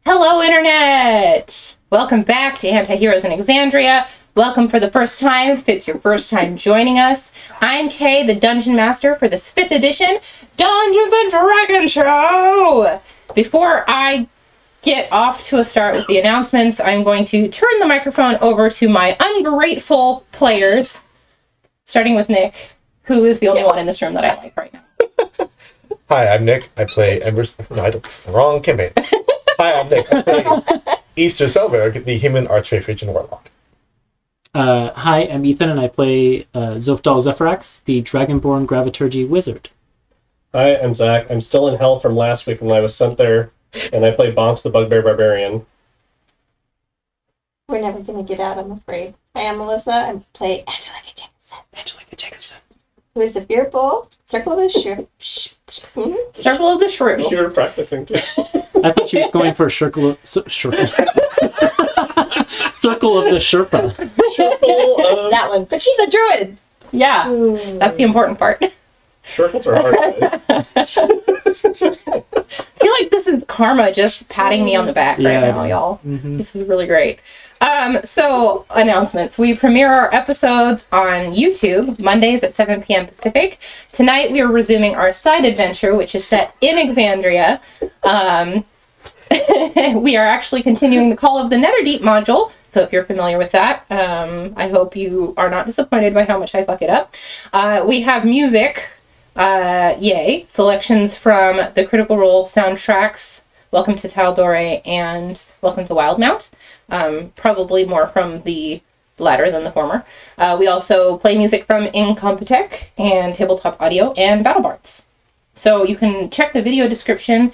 Hello, Internet! Welcome back to Antiheroes in Exandria. Welcome for the first time, if it's your first time joining us. I'm Kay, the Dungeon Master for this 5th edition Dungeons & Dragons show! Before I get off to a start with the announcements, I'm going to turn the microphone over to my ungrateful players, starting with Nick, who is the only one in this room that I like right now. Hi, I'm Nick. I play Embers. No, I don't. The wrong campaign. Hi, I'm Nick. I play Easter Selberg, the human archfey warlock. Hi, I'm Ethan, and I play Zofdal Zephyrax, the Dragonborn Graviturgy Wizard. Hi, I'm Zach. I'm still in hell from last week when I was sent there, and I play Bonks the Bugbear Barbarian. We're never going to get out, I'm afraid. I am Melissa. I play Angelica Jacobson, who is a beer bowl, Circle of the Shrew. Circle of the Shrew. You were practicing too. I thought she was going for Circle of the Sherpa. That one. But she's a druid. Yeah, that's the important part. Circles are hard, guys. I feel like this is karma just patting me on the back right now, y'all. Mm-hmm. This is really great. So, announcements. We premiere our episodes on YouTube, Mondays at 7 p.m. Pacific. Tonight, we are resuming our side adventure, which is set in Exandria. We are actually continuing the Call of the Netherdeep module, so if you're familiar with that, I hope you are not disappointed by how much I fuck it up. We have music. Yay. Selections from the Critical Role soundtracks, Welcome to Tal'Dorei and Welcome to Wildemount. Probably more from the latter than the former. We also play music from Incompetech and Tabletop Audio and BattleBards. So you can check the video description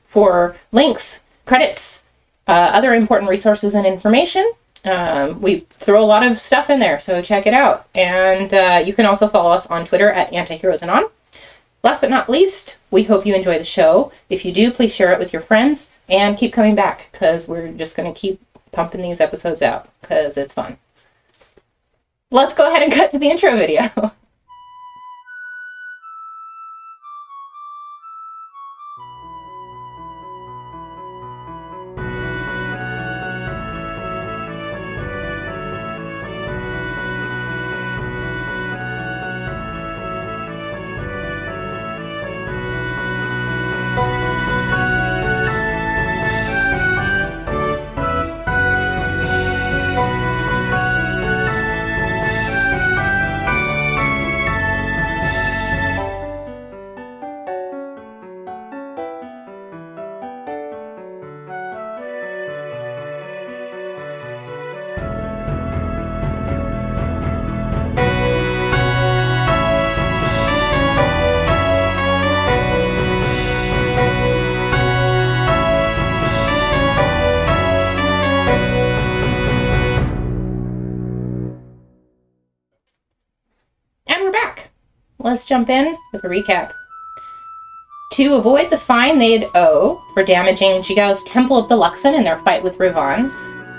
for links, credits, other important resources and information. We throw a lot of stuff in there, so check it out. And you can also follow us on Twitter at Antiheroes Anon. Last but not least, we hope you enjoy the show. If you do, please share it with your friends and keep coming back, because we're just going to keep pumping these episodes out, because it's fun. Let's go ahead and cut to the intro video. Let's jump in with a recap. To avoid the fine they'd owe for damaging Jigao's Temple of the Luxon in their fight with Rivan,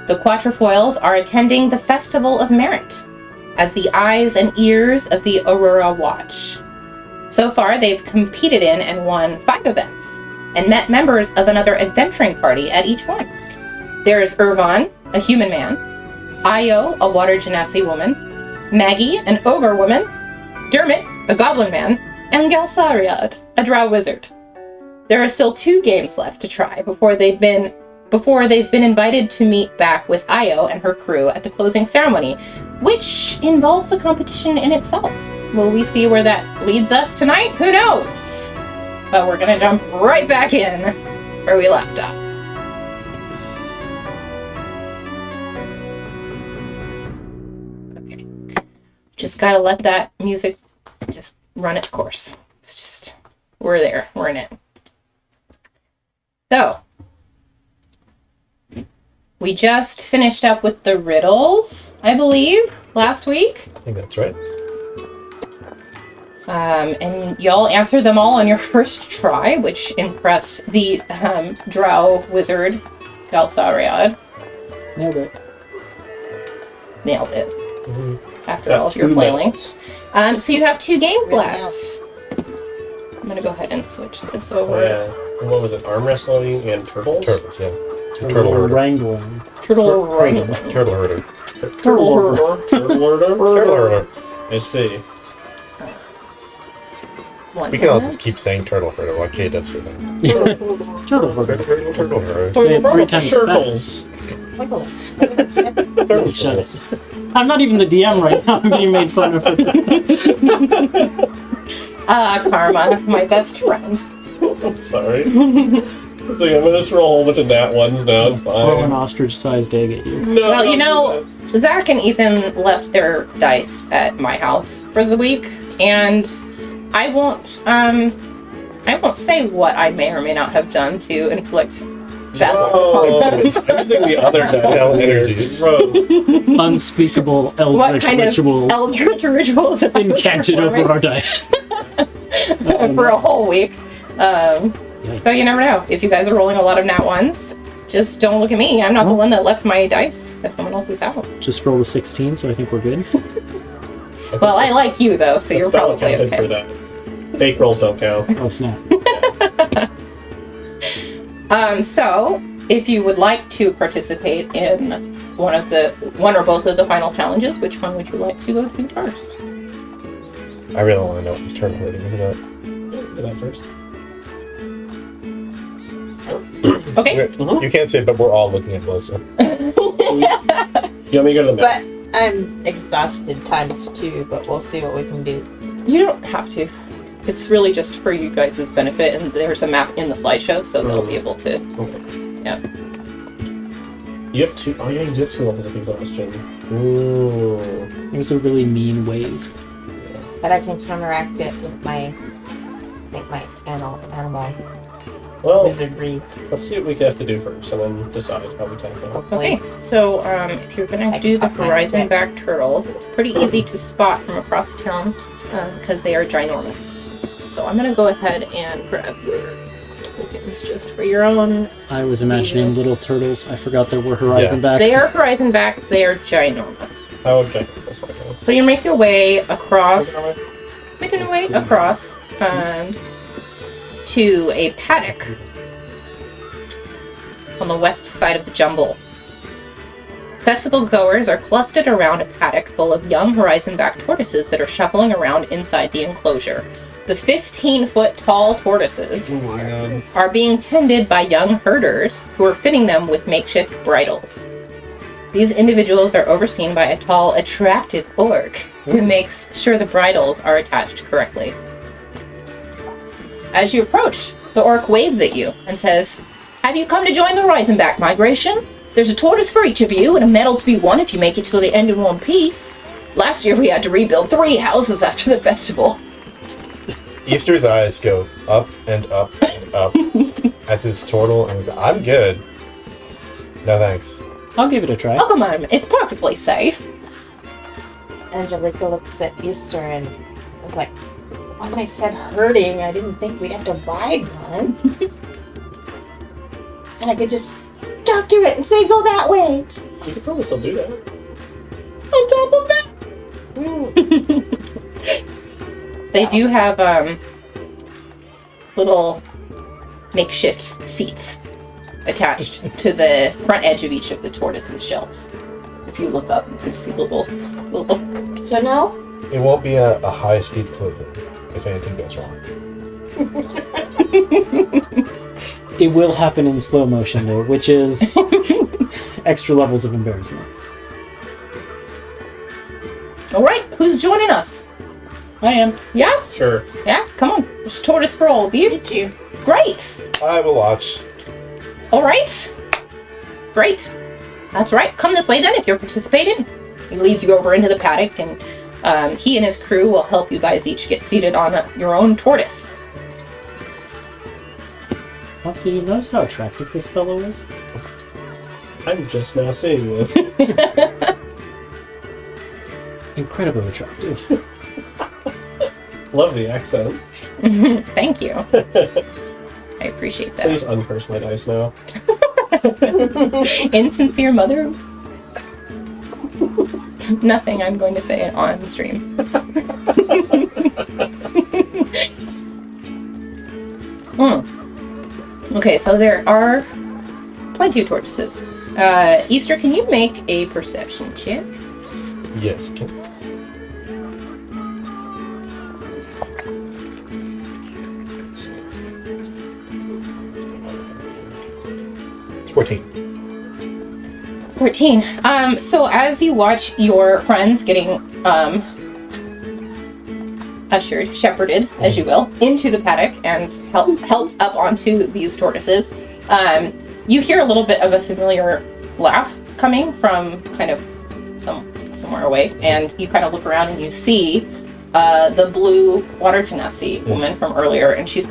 the Quatrefoils are attending the Festival of Merit as the eyes and ears of the Aurora Watch. So far, they've competed in and won 5 events and met members of another adventuring party at each one. There's Irvan, a human man, Io, a water genasi woman, Maggie, an ogre woman, Dermot, a goblin man, and Galsariad, a drow wizard. There are still 2 games left to try before they've been invited to meet back with Io and her crew at the closing ceremony, which involves a competition in itself. Will we see where that leads us tonight? Who knows? But we're gonna jump right back in where we left off. Okay. Just gotta let that music just run its course. It's just, we're there, we're in it. So, we just finished up with the riddles, I believe, last week. I think that's right. And y'all answered them all on your first try, which impressed the drow wizard, Galsariad. Nailed it. Nailed it. Mm-hmm. After all of your playlinks. So you have 2 games left. I'm going to go ahead and switch this over. Oh, yeah. what was it? Arm wrestling and turtles? Turtles, yeah. Turtle herder. wrangling. Turtle wrangling. Turtle herder. Turtle herder. Turtle herder. I see. We can all just keep saying turtle herder while Kay does her thing. Turtle herder. Turtle herder. Say it 3 times Turtles. Turtle Shut it. I'm not even the DM right now. I'm being made fun of. Karma, my best friend. I'm sorry. It's like, I'm gonna just roll a whole bunch of nat ones now. It's Throw an fine. ostrich-sized egg at you. No, Well, you don't know, do Zach and Ethan left their dice at my house for the week, and I won't say what I may or may not have done to inflict that. Whoa, everything the other guy Hell energies. Unspeakable What eldritch kind rituals of eldritch rituals have I been incanted over performing our dice. for a whole week? So you never know. If you guys are rolling a lot of nat ones, just don't look at me. I'm not the one that left my dice at someone else's house. Just roll a 16, so I think we're good. Well, I like you though, so you're Spell probably counted for okay. that. Fake rolls don't count. Oh snap! So if you would like to participate in one or both of the final challenges, which one would you like to go through first? I really want to know what this turtle herding is about. Do that first. Okay. You can't say, but we're all looking at Melissa. You want me to go to the map? But I'm exhausted times 2, but we'll see what we can do. You don't have to. It's really just for you guys' benefit, and there's a map in the slideshow, so they'll be able to. Okay. Yeah. You have 2. Oh yeah, you do have 2 levels of exhaustion. Ooh. It was a really mean wave. But I can counteract it with my animal Well, wizardry. let's see what we have to do first, and then decide how we tackle it. Okay, so if you're gonna do the horizon back turtles, it's pretty easy to spot from across town because they are ginormous. So I'm gonna go ahead and grab your tokens just for your own. I was imagining little turtles. I forgot there were horizon backs. They are horizon backs. They are ginormous. How objective this one? So you make your way across. Making your way across to a paddock on the west side of the jumble. Festival goers are clustered around a paddock full of young horizon-back tortoises that are shuffling around inside the enclosure. The 15-foot tall tortoises Oh my god. are being tended by young herders who are fitting them with makeshift bridles. These individuals are overseen by a tall, attractive orc who makes sure the bridles are attached correctly. As you approach, the orc waves at you and says, "Have you come to join the Horizonback migration? There's a tortoise for each of you and a medal to be won if you make it till the end in one piece. Last year we had to rebuild 3 houses after the festival." Easter's eyes go up and up and up at this turtle, and I'm good. No thanks. I'll give it a try. Oh, come on, it's perfectly safe. Angelica looks at Easter and was like, when I said herding, I didn't think we'd have to ride one. And I could just talk to it and say, go that way. You could probably still do that. On top of that, they do have little makeshift seats attached to the front edge of each of the tortoise's shells. If you look up, you can see little. So no? It won't be a high-speed collision if anything goes wrong. It will happen in slow motion though, which is extra levels of embarrassment. All right, who's joining us? I am. Yeah, Sure. yeah. Come on, there's tortoise for all of you. Me too. Great. I will watch. All right. Great. That's right. Come this way then if you're participating. He leads you over into the paddock, and he and his crew will help you guys each get seated on your own tortoise. Also, you notice how attractive this fellow is? I'm just now seeing this. Incredibly attractive. Love the accent. Thank you. I appreciate that. Please uncurse my dice now. Insincere mother. Nothing I'm going to say on stream. Okay, so there are plenty of tortoises. Easter, can you make a perception check? Yes. Can... 14. 14. So as you watch your friends getting shepherded, as you will, into the paddock and helped up onto these tortoises, you hear a little bit of a familiar laugh coming from kind of somewhere away, and you kind of look around and you see the blue water genasi woman from earlier, and she's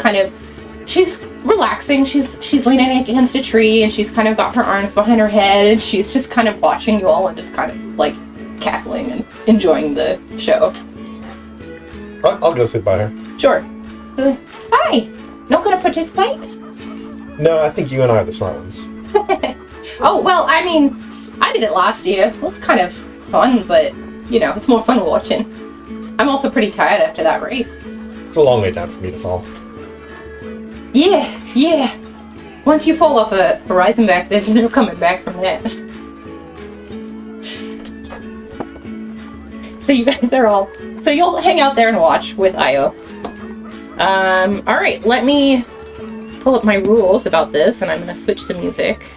relaxing. She's leaning against a tree, and she's kind of got her arms behind her head, and she's just kind of watching you all and just kind of like cackling and enjoying the show. I'll go sit by her. Sure. Hi. Not gonna participate? No, I think you and I are the smart ones. Oh well, I mean, I did it last year. It was kind of fun, but you know, it's more fun watching. I'm also pretty tired after that race. It's a long way down for me to fall. Yeah. Once you fall off a horizon back, there's no coming back from that. So you guys are all... So you'll hang out there and watch with Io. Alright, let me pull up my rules about this, and I'm going to switch the music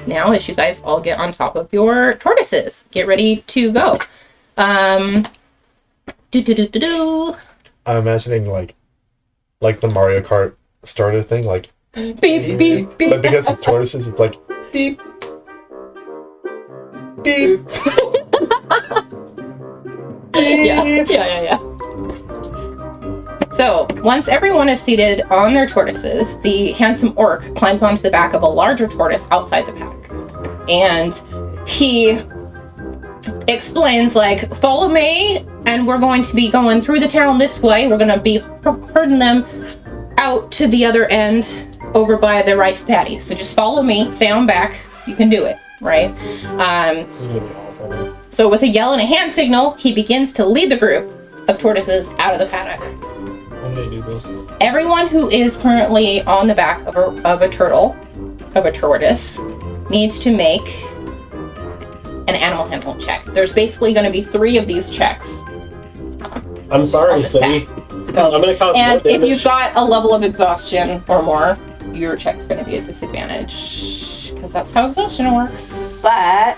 now as you guys all get on top of your tortoises. Get ready to go. I'm imagining like the Mario Kart starter thing, like beep, beep, beep. But because it's tortoises, it's like beep, beep. Yeah. So, once everyone is seated on their tortoises, the handsome orc climbs onto the back of a larger tortoise outside the paddock. And he explains, like, follow me, and we're going to be going through the town this way. We're going to be herding them out to the other end over by the rice paddy. So just follow me, stay on back. You can do it, right? So with a yell and a hand signal, he begins to lead the group of tortoises out of the paddock. How do they do this? Everyone who is currently on the back of a tortoise, needs to make an animal handling check. There's basically going to be 3 of these checks. I'm sorry, City. So, I'm going to count. and if you've got a level of exhaustion or more, your check's going to be a disadvantage. Because that's how exhaustion works. But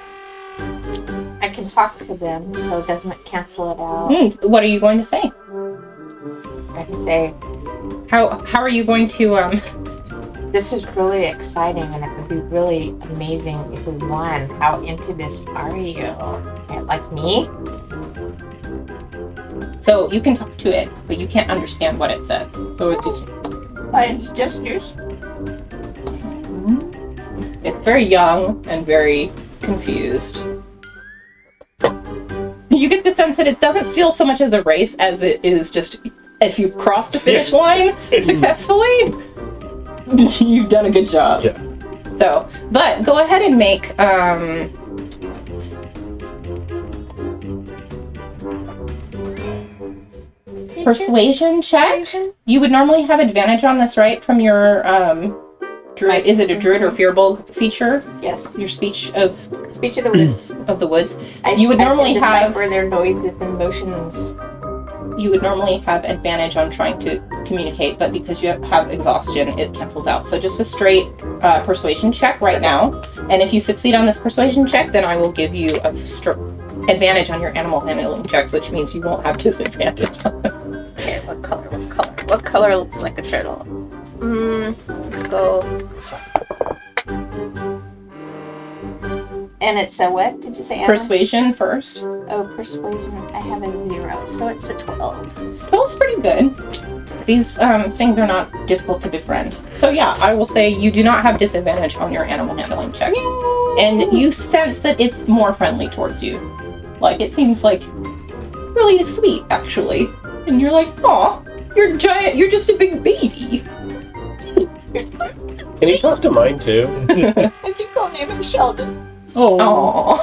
I can talk to them, so doesn't it cancel it out? What are you going to say? I can say, How are you going to this is really exciting, and it would be really amazing if we won. How into this are you? Like me? So you can talk to it, but you can't understand what it says. So it's just... It's gestures. It's very young and very confused. You get the sense that it doesn't feel so much as a race as it is just if you've crossed the finish line successfully, you've done a good job. Yeah. So, but go ahead and make persuasion check. You would normally have advantage on this, right? From your druid. Is it a druid or fearbold feature? Yes. Your speech of Speech of the woods. the woods. I You would normally can have- decipher their noises and motions. You would normally have advantage on trying to communicate, but because you have exhaustion, it cancels out. So just a straight persuasion check right now. And if you succeed on this persuasion check, then I will give you a advantage on your animal handling checks, which means you won't have disadvantage on them. Okay, what color? What color looks like a turtle? Let's go. And it's a what? Did you say? Anna? Persuasion first. Oh, persuasion. I have a 0, so it's a 12. 12's pretty good. These things are not difficult to befriend. So yeah, I will say you do not have disadvantage on your animal handling checks. And you sense that it's more friendly towards you. Like, it seems like really sweet, actually. And you're like, aw, you're giant, you're just a big baby. Can you talk to mine too? I think I'll name him Sheldon. Oh. Aw.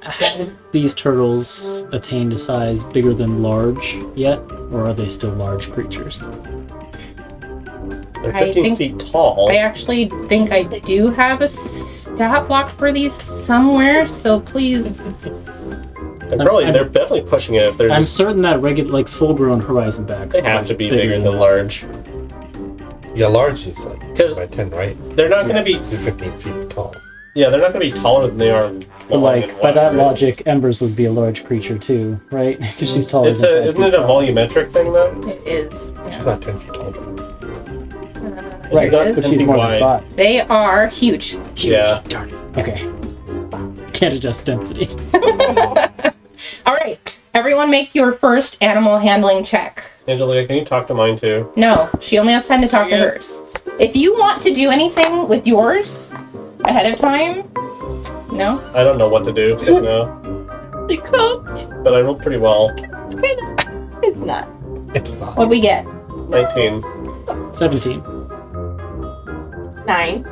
Have these turtles attained a size bigger than large yet, or are they still large creatures? They're I 15 think- feet tall. I actually think I do have a stat block for these somewhere, so please. They're definitely pushing it if they're I'm just, certain that regular, like full-grown horizon backs. they have to be bigger than large. Yeah, large is like 'Cause- by 10, right? They're not going to be, They're 15 feet tall. yeah, they're not going to be taller than they are. But long like and by wide, that right? logic, Embers would be a large creature too, right? Because she's taller It's than a, 5 isn't feet it a tall. volumetric thing though? It is. She's not 10 feet tall. Right, She's not it but is. 10 she's feet more wide. than 5. They are huge. Yeah. Darn it. Okay. Can't adjust density. All right, everyone, make your first animal handling check. Angelia, can you talk to mine too? No, she only has time to talk to Yeah. hers. If you want to do anything with yours ahead of time, no. I don't know what to do. No, You can't. but I rolled pretty well. It's not. It's not. What'd we get? 19. 17. 9.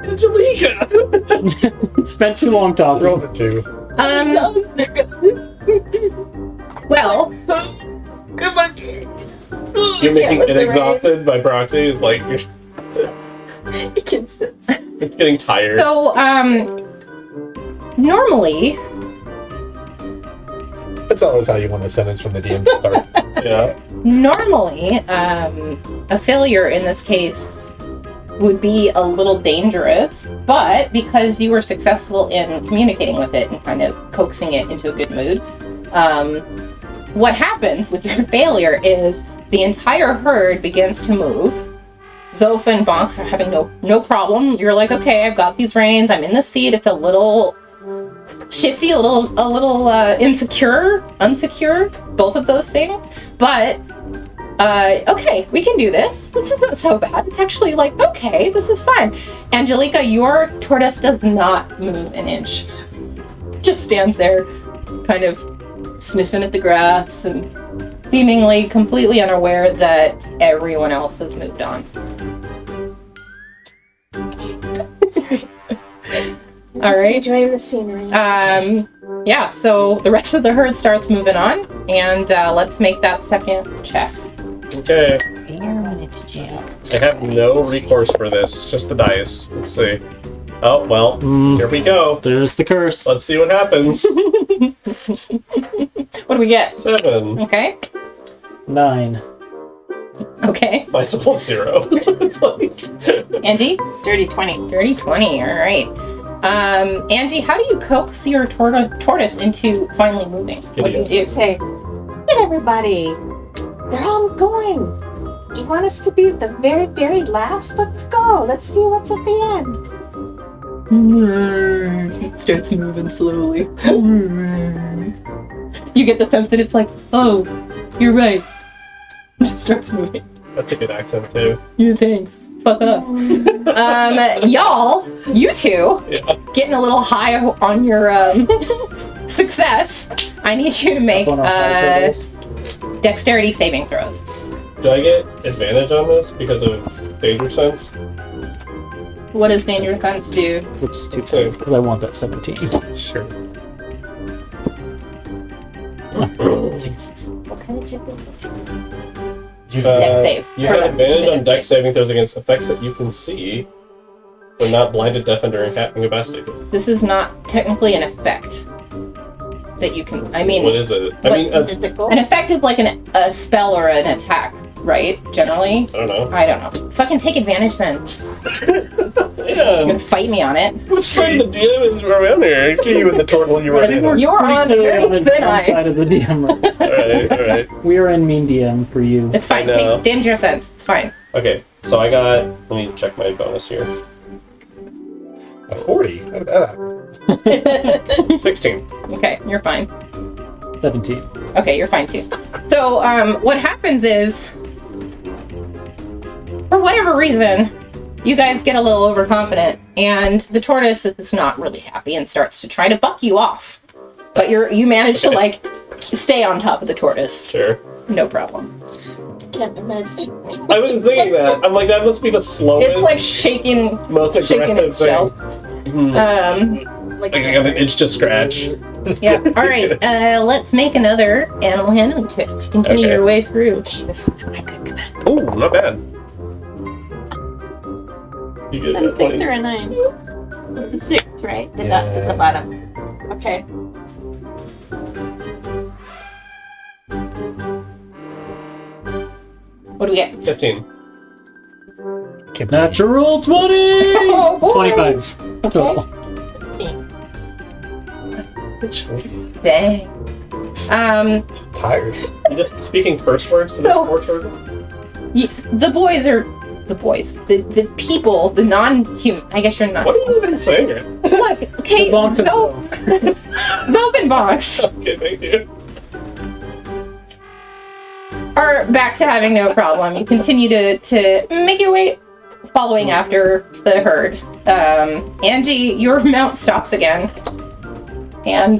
Angelica! Spent too long talking. Roll the 2. Well, Come on. You're making it exhausted by proxy. It's like you're, It can sense. it's getting tired. so, normally, That's always how you want a sentence from the DM to start. Yeah. a failure in this case would be a little dangerous, but because you were successful in communicating with it and kind of coaxing it into a good mood, what happens with your failure is the entire herd begins to move. Zoph and Bonks are having no problem. You're like, okay, I've got these reins. I'm in the seat. It's a little shifty, a little unsecure, both of those things. But okay, we can do this. This isn't so bad. It's actually like, okay, this is fine. Angelica, your tortoise does not move an inch. Just stands there, kind of sniffing at the grass and seemingly completely unaware that everyone else has moved on. All right. Enjoying the scenery. Yeah, so the rest of the herd starts moving on, and let's make that second check. Okay. Aaron went to jail. I have no recourse for this. It's just the dice. Let's see. Oh, well, here we go. There's the curse. Let's see what happens. What do we get? 7. Okay. 9. Okay. My support 0. It's like, Angie? Dirty 20. Dirty 20, all right. Angie, how do you coax your tortoise into finally moving? What do you do? Say, look at everybody. They're all going. You want us to be the very, very last? Let's go. Let's see what's at the end. It starts moving slowly. You get the sense that it's like, oh, you're right. It just starts moving. that's a good accent, too. Yeah, thanks. Fuck up. Y'all, you two, Yeah. getting a little high on your success. I need you to make Up on our high tables. dexterity saving throws. Do I get advantage on this because of danger sense? What does danger defense do? Which is too So- because I want that 17. Sure. Take 6. What kind of chicken? Dex save. You have Or, advantage on dex dex saving throws against effects that you can see, but not blinded, deafened, or incapacitated. This is not technically an effect that you can. I mean, What is it? I what- mean, Physical? an effect is like a spell or an attack, right? Generally. I don't know. I don't know. Fucking take advantage then. You're Yeah, gonna fight me on it. which side of the DM is around here? You and the turtle you were in. You're on very thin the ice. side of the DM. Right? Alright. We are in mean DM for you. It's fine. I know. Take danger sense. It's fine. Okay, so I got, let me check my bonus here. A 40? How did that happen? 16. Okay, you're fine. 17. Okay, you're fine too. So, what happens is, for whatever reason, you guys get a little overconfident, and the tortoise is not really happy and starts to try to buck you off. But you manage to like stay on top of the tortoise, Sure. no problem. Can't imagine. I was thinking that. I'm like, that must be the slowest, It's like shaking most shaking aggressive its shell. thing. Like, I got an itch to scratch. Yeah. All right. Let's make another animal handling check. Continue Okay. your way through. okay, this one's my good command. Ooh, not bad. You Is get that a that 6 20. or a 9? It's a 6, right? The dots at the Yeah. bottom. Okay. What do we get? 15. Can't believe Natural 20! Oh, boy. 25 Okay. total. 15. Dang. tired. You just speaking curse words to So- the poor turtle? The boys are the boys. The people, the non-human. I guess you're not. What are you even saying? Look, okay, The bonks and Zope and Bonks Okay, thank you. are back to having no problem. You continue to make your way following after the herd. Angie, your mount stops again. And,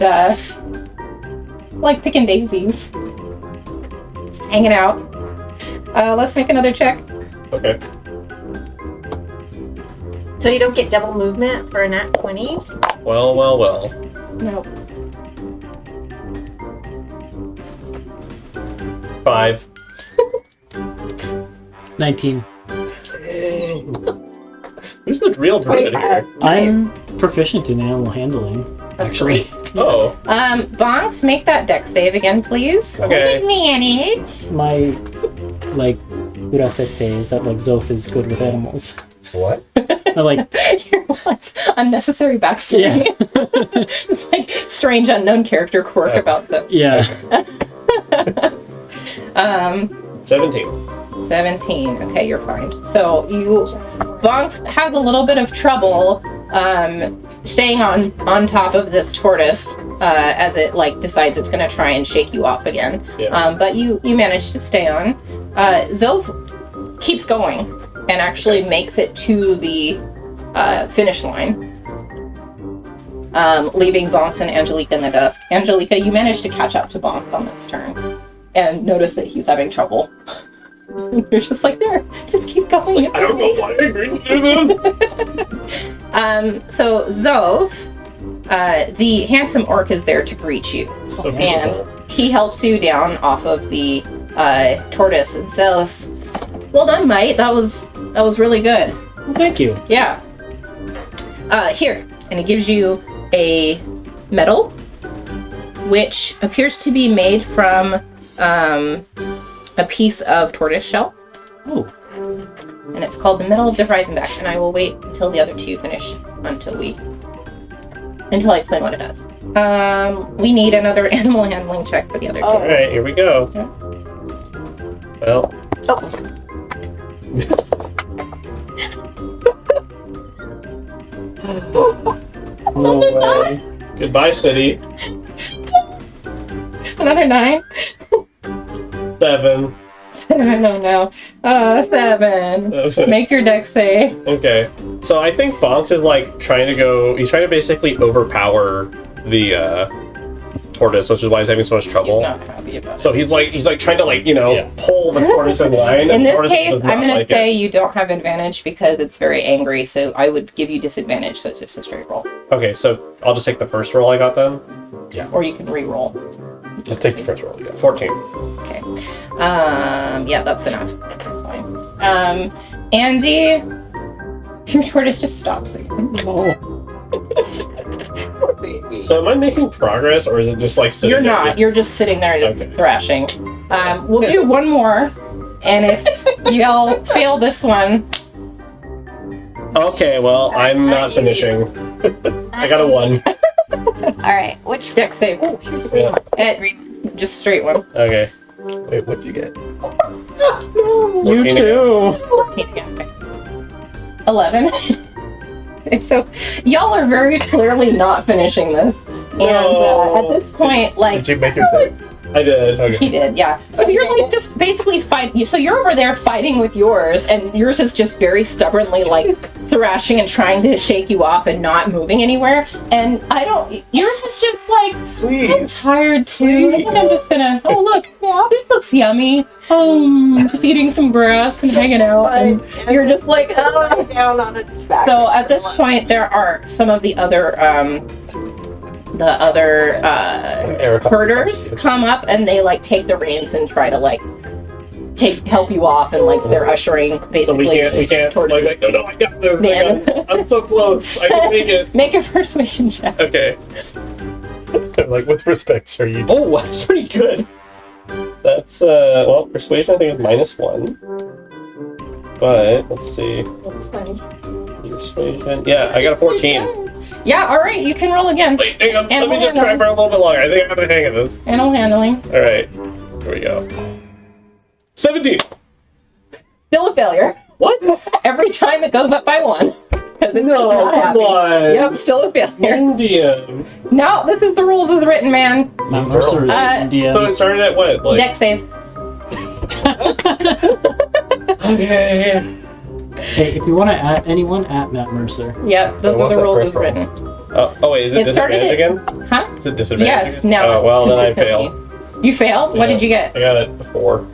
like picking daisies. Just hanging out. Let's make another check. Okay. So you don't get double movement for a nat 20? Well. No. 5. 19. Who's the real druid here? I'm proficient in animal handling. That's actually. Oh, Bonks, make that deck save again, please. Okay. Manage. My, like, urasete is that, like, Zoph is good with animals. What? I like, You're like unnecessary backstory. yeah. It's like strange unknown character quirk about them. Yeah. 17. 17. Okay, you're fine. So Bonks has a little bit of trouble staying on top of this tortoise as it like decides it's gonna try and shake you off again. Yeah. But you manage to stay on. Zoph keeps going and actually makes it to the finish line. Leaving Bonks and Angelica in the dust. Angelica, you managed to catch up to Bonks on this turn and notice that he's having trouble. You're just like, there, just keep going. I don't know why I agreed to do this. So Zoph, the handsome orc is there to greet you. So And beautiful. he helps you down off of the tortoise and says, well done, mate. That was really good. Well, thank you. Yeah. Here. And he gives you a medal, which appears to be made from a piece of tortoise shell. Oh, And it's called the Medal of the Reisenbach. And I will wait until the other two finish until I explain what it does. We need another animal handling check for the other two. All right, here we go. Yeah. Well, no way. goodbye, city. Another 9. 7. 7, oh no. 7. Make your deck save. Okay. So I think Bonks is like trying to go. He's trying to basically overpower the tortoise, which is why he's having so much He's trouble. not happy about it. So he's like trying to Yeah. pull the tortoise in line. In and the this tortoise case, does I'm not going to like say it. you don't have advantage because it's very angry, so I would give you disadvantage, so it's just a straight roll. Okay, so I'll just take the first roll I got then. Or you can re-roll. Just take the first roll. Yeah. 14. Okay. Yeah, that's enough. That's fine. Andy, your tortoise just stops again. So am I making progress, or is it just like sitting You're there? not. You're just sitting there just Okay. thrashing. We'll do one more, and if y'all fail this one, Okay, well, I'm not finishing. I got a 1. Alright, which deck save. Oh, here's a green Yeah. one. Just straight one. Okay. Wait, what'd you get? You 14 again. too. 14 again. Okay. 11. So y'all are very clearly not finishing this, and No. at this point, like Did you make your save? I did. Okay. he did, yeah. So you're like just basically fighting. So you're over there fighting with yours, and yours is just very stubbornly like thrashing and trying to shake you off and not moving anywhere. And yours is just like, I'm Please. tired too. I think I'm just gonna. Oh look, this looks yummy. Just eating some grass and hanging out, and you're just like, oh. Down on its back. So at this point, there are some of the other Erica. herders come up and they like take the reins and try to like help you off, and like they're ushering So basically. we can't. towards Like, no, I got this. Man. I'm so close. I can make it. Make a persuasion check. Okay. Like, with respect, sir, you. Oh, that's pretty good. That's well, persuasion I think is -1. But let's see. That's fine. Persuasion. Yeah, I got a 14. Yeah, all right, you can roll again. Wait, hang on. Let Animal me just try for a little bit longer. I think I have the hang of this. Animal handling. All right. Here we go. 17. Still a failure. What? Every time it goes up by 1. Because it's No, just not come happy. on. Yep, still a failure. Indian. No, this is the rules as written, man. Mount Mercer is India. So it started at what? Like. Dex save. Okay. Hey, if you want to add anyone, at Matt Mercer. Yep, those are what's the that rules as first roll? written. Oh wait, is it It started disadvantage at- again? Huh? Is it disadvantage? Yes, again? now Oh, it's well, then I consistently. failed. You failed? What Yeah. did you get? I got it a 4.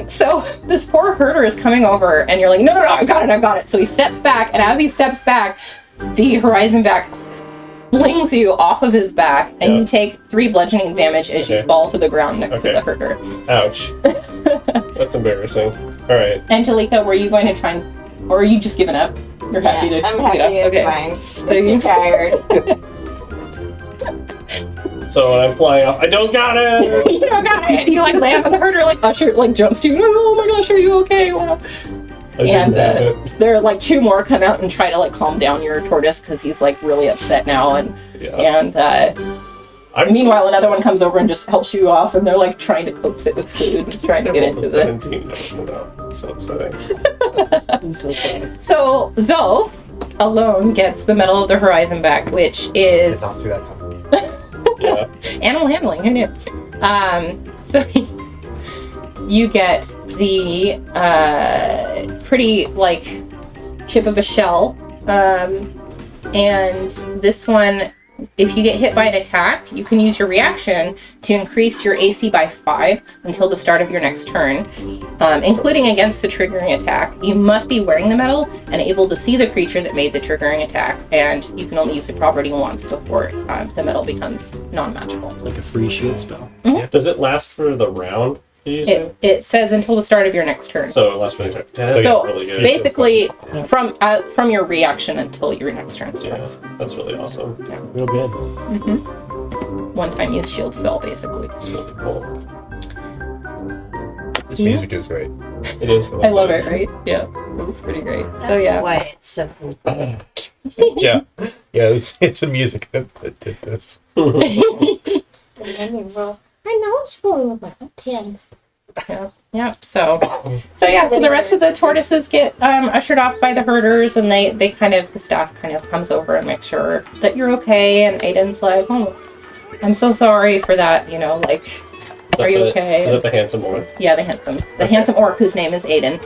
So this poor herder is coming over, and you're like, no, I've got it. So he steps back, and as he steps back, the horizon back flings you off of his back, and Yeah. you take 3 bludgeoning damage as you Okay. fall to the ground next to Okay. the herder. Ouch. That's embarrassing. All right. Angelica, were you going to try and, or are you just giving up? You're happy to I'm pick it happy. up? It's Okay. fine. So I'm you- too tired. So when I'm flying off, I don't got it. You don't got it. You like land on the herder, like usher, like jumps to you. Oh my gosh, are you okay? Wow. I didn't And have it. there are like 2 more come out and try to like calm down your tortoise because he's like really upset now. And Yeah. meanwhile, another one comes over and just helps you off, and they're like trying to coax it with food, and trying to get into the. 17. No, so upsetting. So close. So Zoe alone gets the Medal of the Horizon back, which Did is not see that coming. Yeah. animal handling. Who knew? So you get the pretty like chip of a shell, and this one, if you get hit by an attack, you can use your reaction to increase your AC by 5 until the start of your next turn, including against the triggering attack. You must be wearing the medal and able to see the creature that made the triggering attack, and you can only use the property once before the medal becomes non-magical. It's like a free shield spell. Does it last for the round? Did you say? It says until the start of your next turn. So it lasts for the turn. That's So, really good. basically, from your reaction until your next turn Yeah, starts. that's really awesome. Real good. One-time use shield spell, basically. It's really cool. This Yeah. music is great. It is. Really I love good. it, right? Yeah, it's pretty great. That's So yeah, why it's so cool. Yeah. Yeah, it's the music that did this. I know it's full of a 10. yeah. So yeah. So the rest of the tortoises get ushered off by the herders, and they kind of, the staff kind of comes over and makes sure that you're okay. And Aiden's like, oh, I'm so sorry for that. You know, like, are you okay? Is that the handsome woman? Yeah, the handsome orc whose name is Aiden,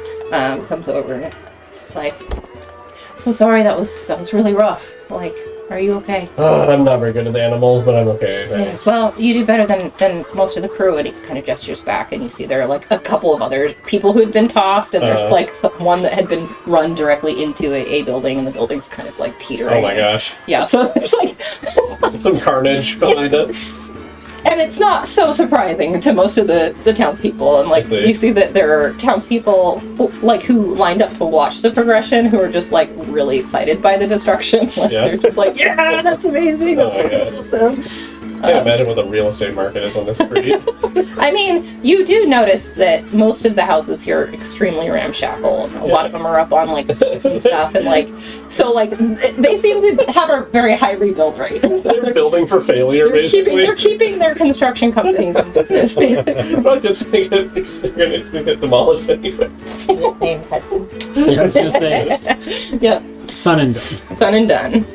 comes over and it's just like, I'm so sorry, that was really rough. Like, are you okay? I'm not very good at the animals, but I'm okay. Yeah. Thanks. Well, you do better than most of the crew. And he kind of gestures back, and you see there are like a couple of other people who'd been tossed, and there's like one that had been run directly into a building, and the building's kind of like teetering. Oh my gosh. Yeah, so there's like Some carnage behind us. and it's not so surprising to most of the townspeople. And like I see. you see that there are townspeople like who lined up to watch the progression who are just like really excited by the destruction. Like, Yeah. they're just like, yeah, that's amazing. That's Oh my really God. awesome. I can't imagine what the real estate market is on this street. I mean, you do notice that most of the houses here are extremely ramshackle. A lot of them are up on like stilts and stuff, and like so like they seem to have a very high rebuild rate. They're building for failure, They're basically. keeping their construction companies in business. They're not just going to get demolished anyway. Yeah, I was gonna say, Yep, son and done. done and done.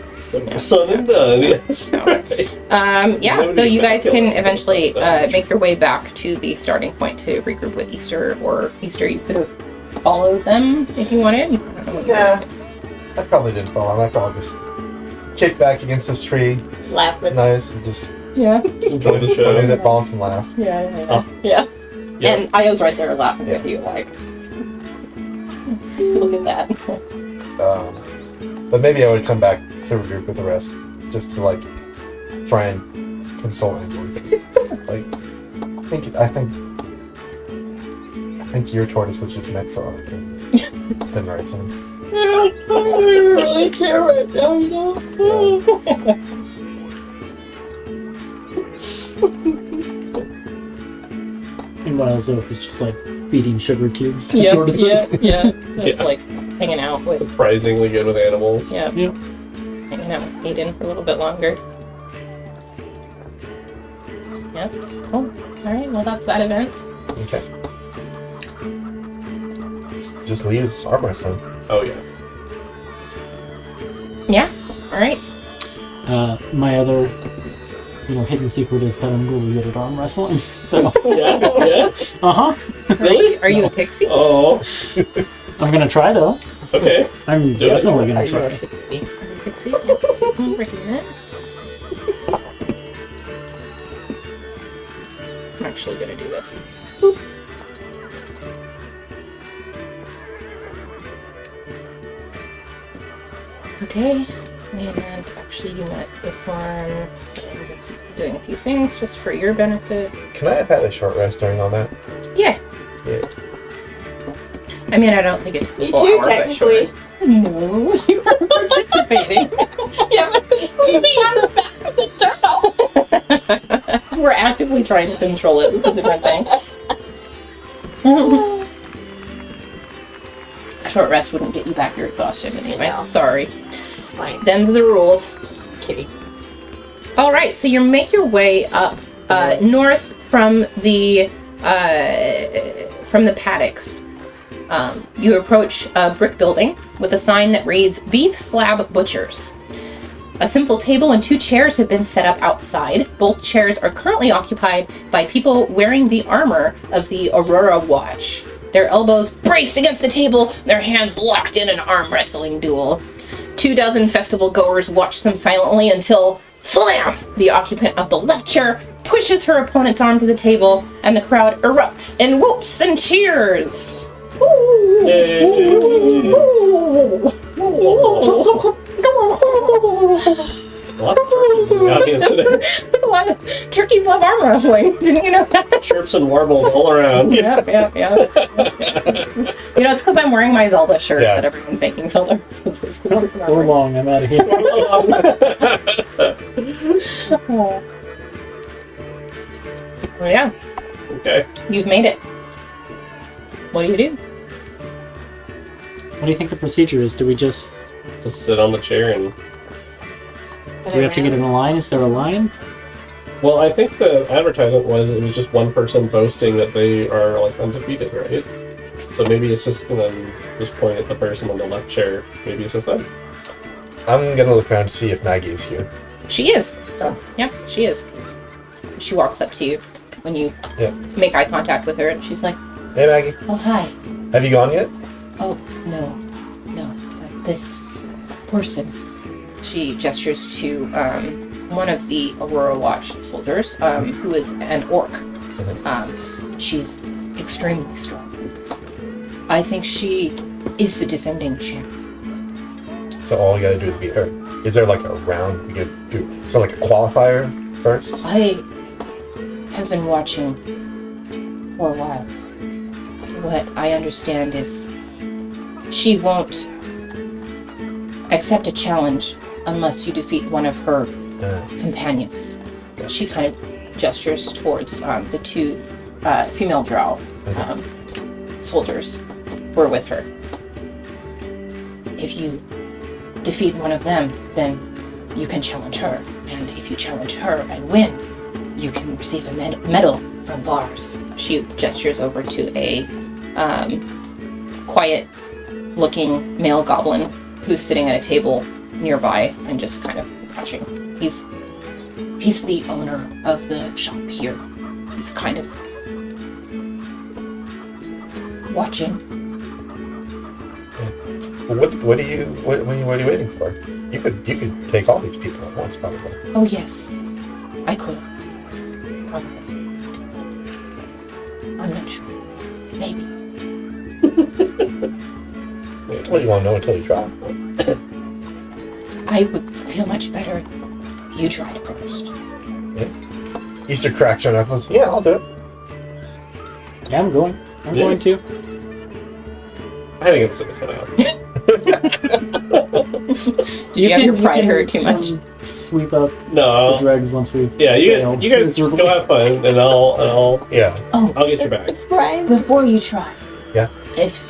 Son and done, yes. Yeah, so you guys can eventually make your way back to the starting point to regroup with Easter, or Easter you could have followed them if you wanted. I don't know what you- Yeah. I probably didn't follow him. I probably just kicked back against this tree. It's Laughing. nice and just Yeah. Enjoy the pointed show. at Bonks and laughed. Yeah. Oh. Yeah. Yeah. And Io's right there laughing with you, like, look at that. But maybe I would come back to regroup with the rest, just to like try and console Angelica. Like, I think think your tortoise was just meant for other things than wrestling. I don't really care right now, you know? Meanwhile, Zoth is just like feeding sugar cubes to Yeah, tortoises. yeah. Just Yeah. like hanging out with, Surprisingly good with animals. yeah. Yep. Hanging out with Aiden for a little bit longer. Yep. Cool. Alright, well that's that event. Okay. Just leaves arm wrestling. Oh yeah. Yeah. Alright. My other, hidden secret is that I'm really good at arm wrestling. So, Yeah. Really? Are you a pixie? Oh. I'm gonna try though. Okay. I'm Do it. definitely Are gonna you a try. pixie? Are you a pixie? Yeah. Over here. I'm actually gonna do this. Boop. Okay, and actually you want this one. So I'm just doing a few things just for your benefit. Can I have had a short rest during all that? Yeah. Yeah. I mean, I don't think it's Me full too, hour, but sure. technically. No, you are participating. Yeah, but leave me on the back of the turtle. We're actively trying to control it. It's a different thing. A short rest wouldn't get you back your exhaustion anyway. No. Sorry. It's fine. Them's the rules. Just kidding. All right, so you make your way up north from the paddocks. You approach a brick building with a sign that reads "Beef Slab Butchers." A simple table and 2 chairs have been set up outside. Both chairs are currently occupied by people wearing the armor of the Aurora Watch. Their elbows braced against the table, their hands locked in an arm wrestling duel. 24 festival goers watch them silently until slam! The occupant of the left chair pushes her opponent's arm to the table, and the crowd erupts in whoops and cheers. Woo! Yay. Lots of turkeys in the audience today. A lot of turkeys love arm wrestling. Didn't you know that? Chirps and warbles all around. Yeah. It's because I'm wearing my Zelda shirt Yeah. that everyone's making Zelda references. So long, I'm out of here. Well, yeah, Okay. you've made it. What do you do? What do you think the procedure is? Do we just Just sit on the chair and... do we have to get in a line? Is there a line? Well, I think the advertisement was it was just one person boasting that they are like undefeated, right? So maybe it's just gonna just point at the person on the left chair. Maybe it's just them. I'm gonna look around to see if Maggie is here. She is. Yeah, she is. She walks up to you when you Yep. make eye contact with her, and she's like, Hey Maggie, "Oh, hi. have you gone yet? Oh, no. This person." She gestures to one of the Aurora Watch soldiers, who is an orc. She's extremely strong. I think she is the defending champ. So all you gotta do is beat her. Is there like a round we could do? So like a qualifier first? I have been watching for a while. What I understand is she won't accept a challenge unless you defeat one of her companions. She kind of gestures towards the 2 female drow soldiers who are with her. If you defeat one of them, then you can challenge her. And if you challenge her and win, you can receive a medal from Vars. She gestures over to a quiet-looking male goblin who's sitting at a table nearby and just kind of watching. He's the owner of the shop here. He's kind of watching. Well, what are you waiting for? You could take all these people at once, probably. Oh yes, I could. Probably. I'm not sure. Maybe. Well, you won't know until you try. I would feel much better if you tried first. Easter cracks her knuckles. Yeah, I'll do it. Yeah, I'm going. I'm going to. I think it's gonna happen. Do you have your pride hurt too much? Sweep up the No. dregs once we. Yeah, you fail guys miserably. go have fun, and I'll Yeah. Oh, get your bags. It's Brian. before you try. Yeah. If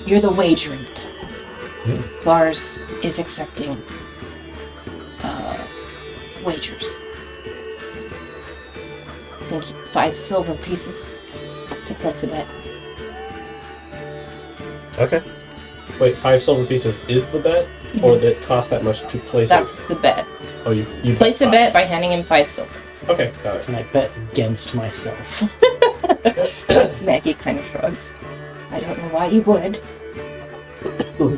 you're the wagering, Hmm. Bars is accepting wagers. I think 5 silver pieces to place a bet. Okay. Wait, 5 silver pieces is the bet, or that cost that much to place That's it? the bet. Oh, you Place a five. bet by handing him 5 silver. Okay, got it. Can I bet against myself? Maggie kind of shrugs. I don't know why you would.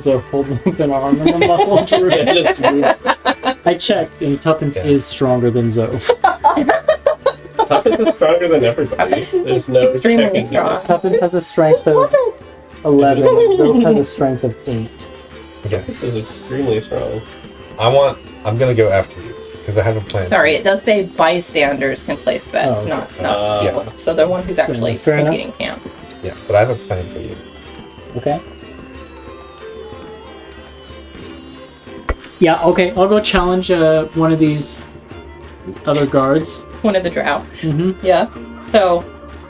So holds up an arm and a muscle droop. I checked, and Tuppence Yeah. is stronger than Zoph. Tuppence is stronger than everybody. There's no Extremely checking strong. Tuppence has a strength of 11. Zoph has a strength of 8. Okay. Tuppence is extremely strong. I'm gonna go after you because I have a plan. Sorry, it does say bystanders can place bets, Oh, okay. not Yeah. people. So the one who's actually Fair enough. competing can't. Yeah, but I have a plan for you. Okay. Yeah, okay. I'll go challenge one of these other guards. One of the drow. Mm-hmm. Yeah. So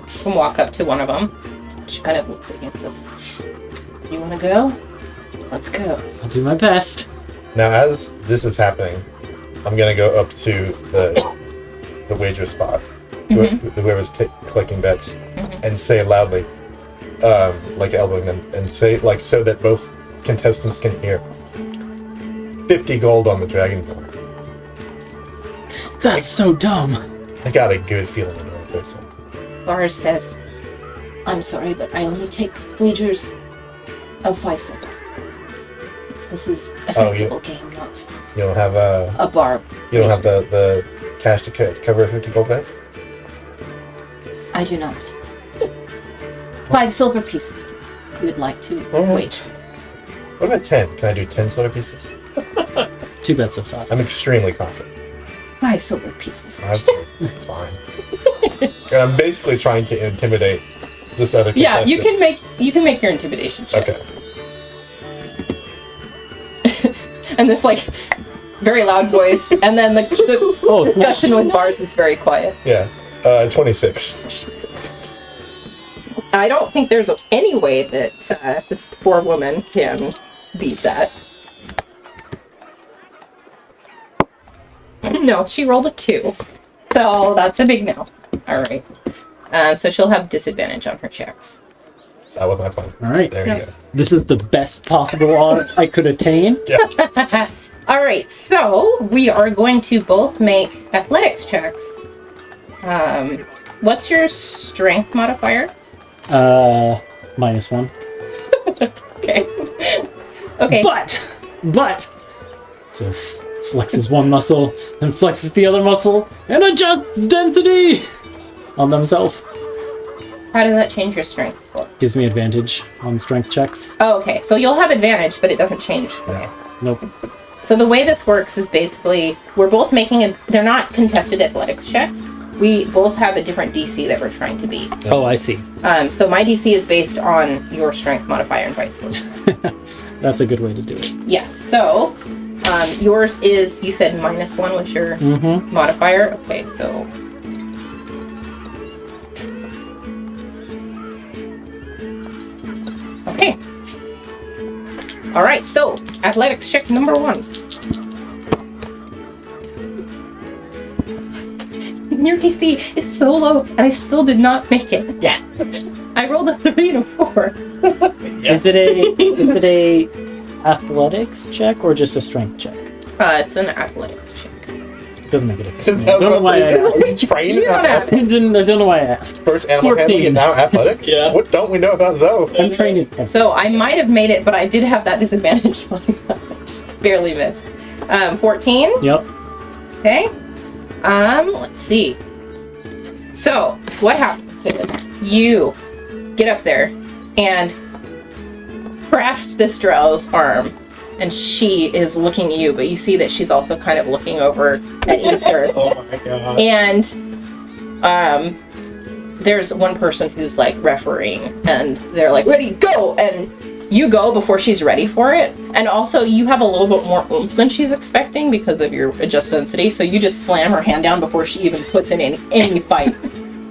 you can walk up to one of them. She kind of looks at you and says, "You want to go? Let's go." I'll do my best. Now, as this is happening, I'm gonna go up to the wager spot, whoever's collecting bets, and say loudly, like elbowing them, and say like so that both contestants can hear. 50 gold on the Dragonborn. That's so dumb. I got a good feeling about this one. Bars says, I'm sorry, but I only take wagers of 5 silver. This is a Oh, you- festival game, not You don't have a bar. you don't have the cash to cover a 50 gold bet? I do not. 5 silver pieces. You would like to Mhm. wager. What about 10? Can I do 10 silver pieces? 2 bets of 5. I'm extremely confident. 5 silver pieces. Absolutely fine. And I'm basically trying to intimidate this other "Yeah, contestant. you can make your intimidation check." Okay. And this like very loud voice, and then the Oh, discussion with Bars is very quiet. Yeah. 26. I don't think there's any way that this poor woman can beat that. No, she rolled a 2. So that's a big no. Alright. So she'll have disadvantage on her checks. That was my plan. all right. There Yeah. you go. This is the best possible odds I could attain. Yeah. Alright, so we are going to both make athletics checks. What's your strength modifier? -1. Okay. Okay. But, so flexes one muscle, then flexes the other muscle, and adjusts density on themselves. How does that change your strength score? Gives me advantage on strength checks. Oh, okay. So you'll have advantage, but it doesn't change. No. Nope. So the way this works is basically we're both making they're not contested athletics checks. We both have a different DC that we're trying to beat. Oh, I see. So my DC is based on your strength modifier and vice versa. That's a good way to do it. Yeah. So yours is you said -1 was your Mm-hmm. modifier. Okay. So. Okay. All right. So athletics check number 1. Your DC is so low, and I still did not make it. Yes. I rolled a 3 and a 4. Is it a athletics check or just a strength check? It's an athletics check. Doesn't make a difference. Is I that don't know why I asked. Are you trained You don't have I don't know why I asked. First animal 14. handling and now athletics? Yeah. What don't we know about Zoe? I'm trained in. So I might have made it, but I did have that disadvantage, so I just barely missed. 14. Yep. Okay. Let's see. So what happens is you get up there and grasp this drow's arm, and she is looking at you, but you see that she's also kind of looking over at Easter. Oh my god. And there's one person who's like refereeing, and they're like, ready, go! And you go before she's ready for it. And also, you have a little bit more oomph than she's expecting because of your adjust density, so you just slam her hand down before she even puts in any fight.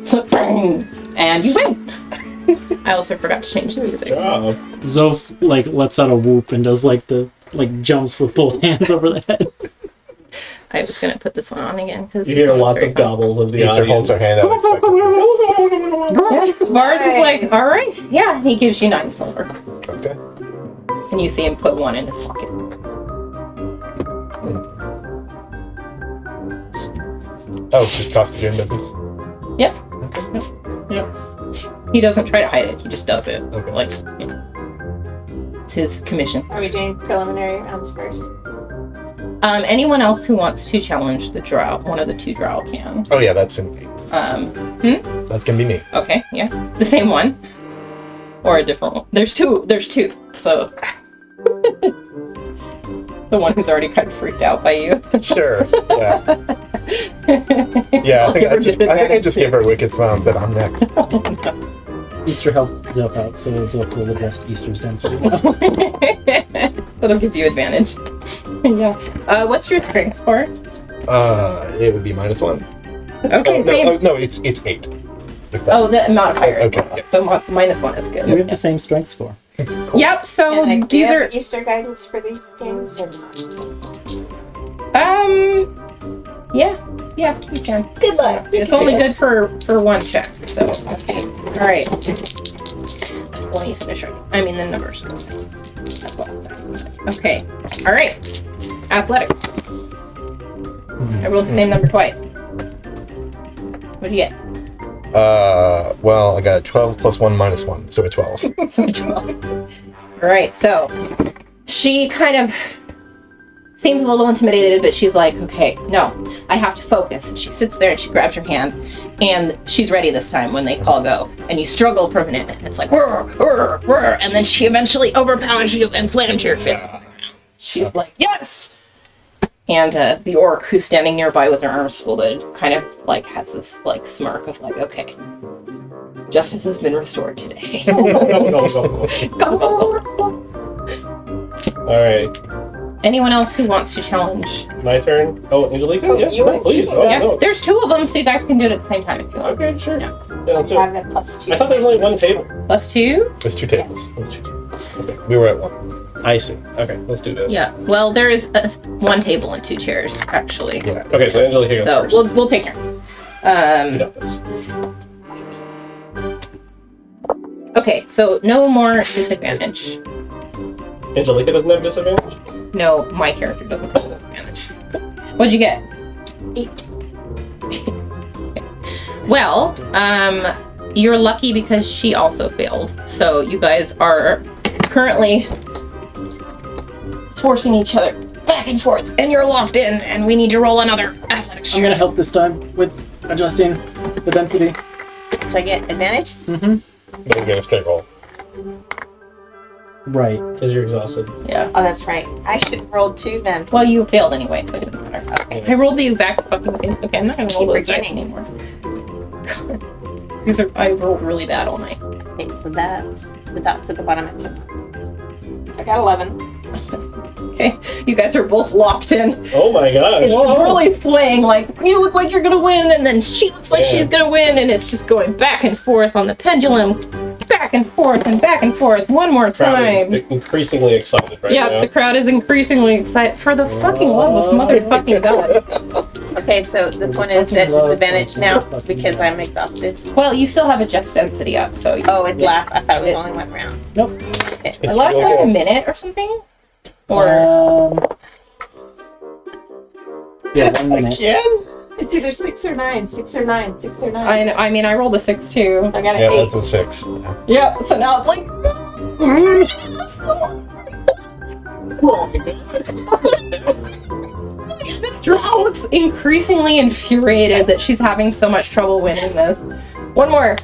So, bang! And you win! I also forgot to change the music. Job. Zoph like lets out a whoop and does like the jumps with both hands over the head. I was gonna put this one on again because You hear lots of gobbles of the Easter holds audience. her hand out. Yeah, Mars is like, all right, yeah. He gives you 9 silver, Okay. and you see him put 1 in his pocket. Oh, it's just cost of doing business. Yep. Yep. He doesn't try to hide it. He just does it. Okay. It's like, yeah. It's his commission. Are we doing preliminary rounds first? Anyone else who wants to challenge the drow, one of the 2 drow can. Oh yeah, that's in me. That's gonna be me. Okay, yeah. The same one. Or a different one. There's two, so. The one who's already kind of freaked out by you. Sure. Yeah. Yeah. I think I just gave her a wicked smile and said, "I'm next." Easter helped Zoph out, so Zoph will adjust Easter's density now. That'll give you advantage. Yeah. What's your strength score? It would be -1. Okay, same. No, it's 8. If that- Oh, the modifier. is Okay, one. yeah. So -1 is good. We have the same strength score. Yep. So And I these give are Easter guidance for these games or not? yeah, you can. Good luck. It's only good for 1 check. So okay. All right. Let me finish it. I mean, the numbers are the same. That's what I was. Okay. All right. Athletics. I rolled the same number twice. What'd you get? Well, I got a 12 plus 1 minus 1, so a 12. So 12. All right. So she kind of seems a little intimidated, but she's like, okay, no, I have to focus. And she sits there and she grabs your hand, and she's ready this time when they call go. And you struggle for a minute, and it's like, whir, whir, whir, and then she eventually overpowers you and slams your fist. She's like, yes! And the orc who's standing nearby with her arms folded kind of like has this like smirk of like, okay, justice has been restored today. Go. Go, go, go. All right, Anyone else who wants to challenge? my turn. Oh, Angelica, yeah, you went. please. You Oh, Yeah, no. there's 2 of them, so you guys can do it at the same time if you want. Okay, sure. Yeah. Yeah, let's do it. Have it +2. I thought there was only 1 table. +2? There's 2 tables. Okay. We were at 1. I see. Okay, let's do this. Yeah. Well, there is 1 table and 2 chairs actually. Yeah. Okay, so Angelica goes So first. we'll take turns. You got this. Okay, so no more disadvantage. Angelica doesn't have disadvantage? No, my character doesn't have disadvantage. What'd you get? 8. Well, you're lucky because she also failed. So you guys are currently forcing each other back and forth, and you're locked in, and we need to roll another athletics I'm check. gonna help this time with adjusting the density. Should I get advantage? Mm-hmm. But we get a straight roll. Right. Because you're exhausted. Yeah. Oh, that's right. I should have rolled 2 then. Well, you failed anyway, so it doesn't matter. Okay. I rolled the exact fucking same. Okay, I'm not gonna roll Keep those dice forgetting. anymore. I rolled really bad all night. Okay, so that's the dots at the bottom. I got 11. Okay, you guys are both locked in. Oh my gosh. It's really swaying, like, you look like you're gonna win, and then she looks like Yeah. she's gonna win, and it's just going back and forth on the pendulum. Back and forth and back and forth. One more Crowd time. is increasingly excited right Yeah, now. the crowd is increasingly excited. For the fucking love of motherfucking God. Okay, so this one is at disadvantage now because I'm exhausted. Well, you still have adjust density up, so. Oh, it lasts. I thought it was It's- only 1 round. Nope. Okay. It It's lasts real like a good. minute or something? Or. Yeah, 1 minute. Again? It's either 6 or 9. 6 or 9. 6 or 9. I mean, I rolled a 6 too. I got an Yeah, 8. that's a 6. Yep, so now it's like. Oh my god. This drow looks increasingly infuriated that she's having so much trouble winning this. One more. I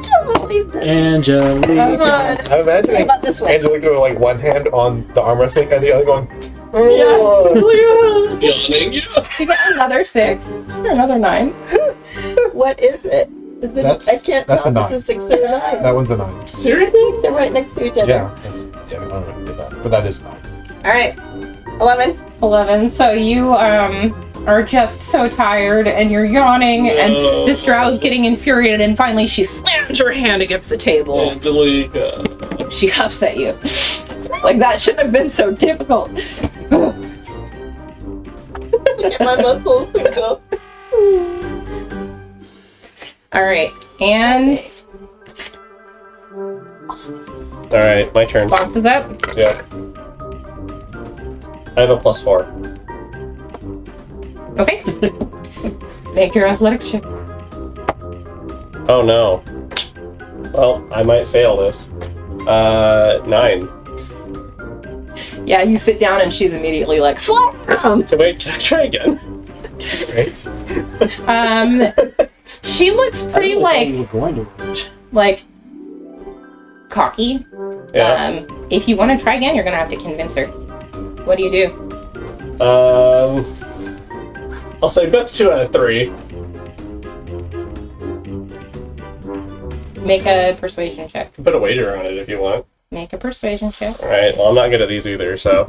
can't believe this. Angelica. Come on. I'm What imagining about this way? Angelica with like one hand on the arm wrestling and the other going, Yawning, yeah. She got another 6. Or another 9. What is it? Is it, That's- I can't that's tell a if it's a 6 or a 9. That one's a 9. Seriously? They're right next to each other. Yeah, we don't know do that, but that is 9. Alright. 11. 11. So you are just so tired and you're yawning and this drow is getting infuriated and finally she slams her hand against the table. Angelica. She huffs at you. Like that shouldn't have been so difficult. Look at my muscles go. Alright, and Alright, my turn. Box is up. Yeah. I have a +4. Okay. Make your athletics check. Oh no. Well, I might fail this. 9. Yeah, you sit down and she's immediately like, slam! Can I try again? Right? She looks pretty You like were going to rage. cocky. Yeah. If you want to try again, you're gonna have to convince her. What do you do? I'll say best 2 out of 3. Make a persuasion check. Put a wager on it if you want. Make a persuasion check. Alright, well I'm not good at these either, so.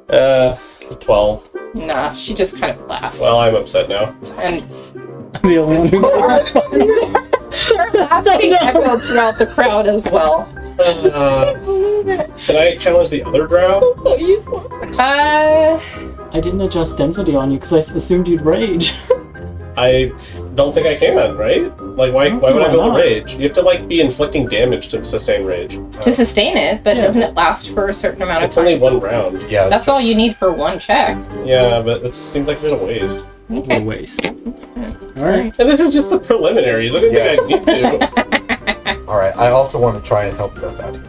12. Nah, she just kind of laughs. Well, I'm upset now. And I'm the only one who knows. her laughing echoed throughout the crowd as well. Can I challenge the other drow? So useful. I didn't adjust density on you because I assumed you'd rage. I don't think I can, right? Like, why don't would see I why build a not. rage? You have to, like, be inflicting damage to sustain rage. To sustain it, but Yeah. doesn't it last for a certain amount of It's time? only 1 round. Yeah. That's all you need for one check. Yeah, but it seems like a bit of waste. What Okay. a waste. Alright. And this is just the preliminaries. I don't think I need to. Alright, I also want to try and help Toph out here.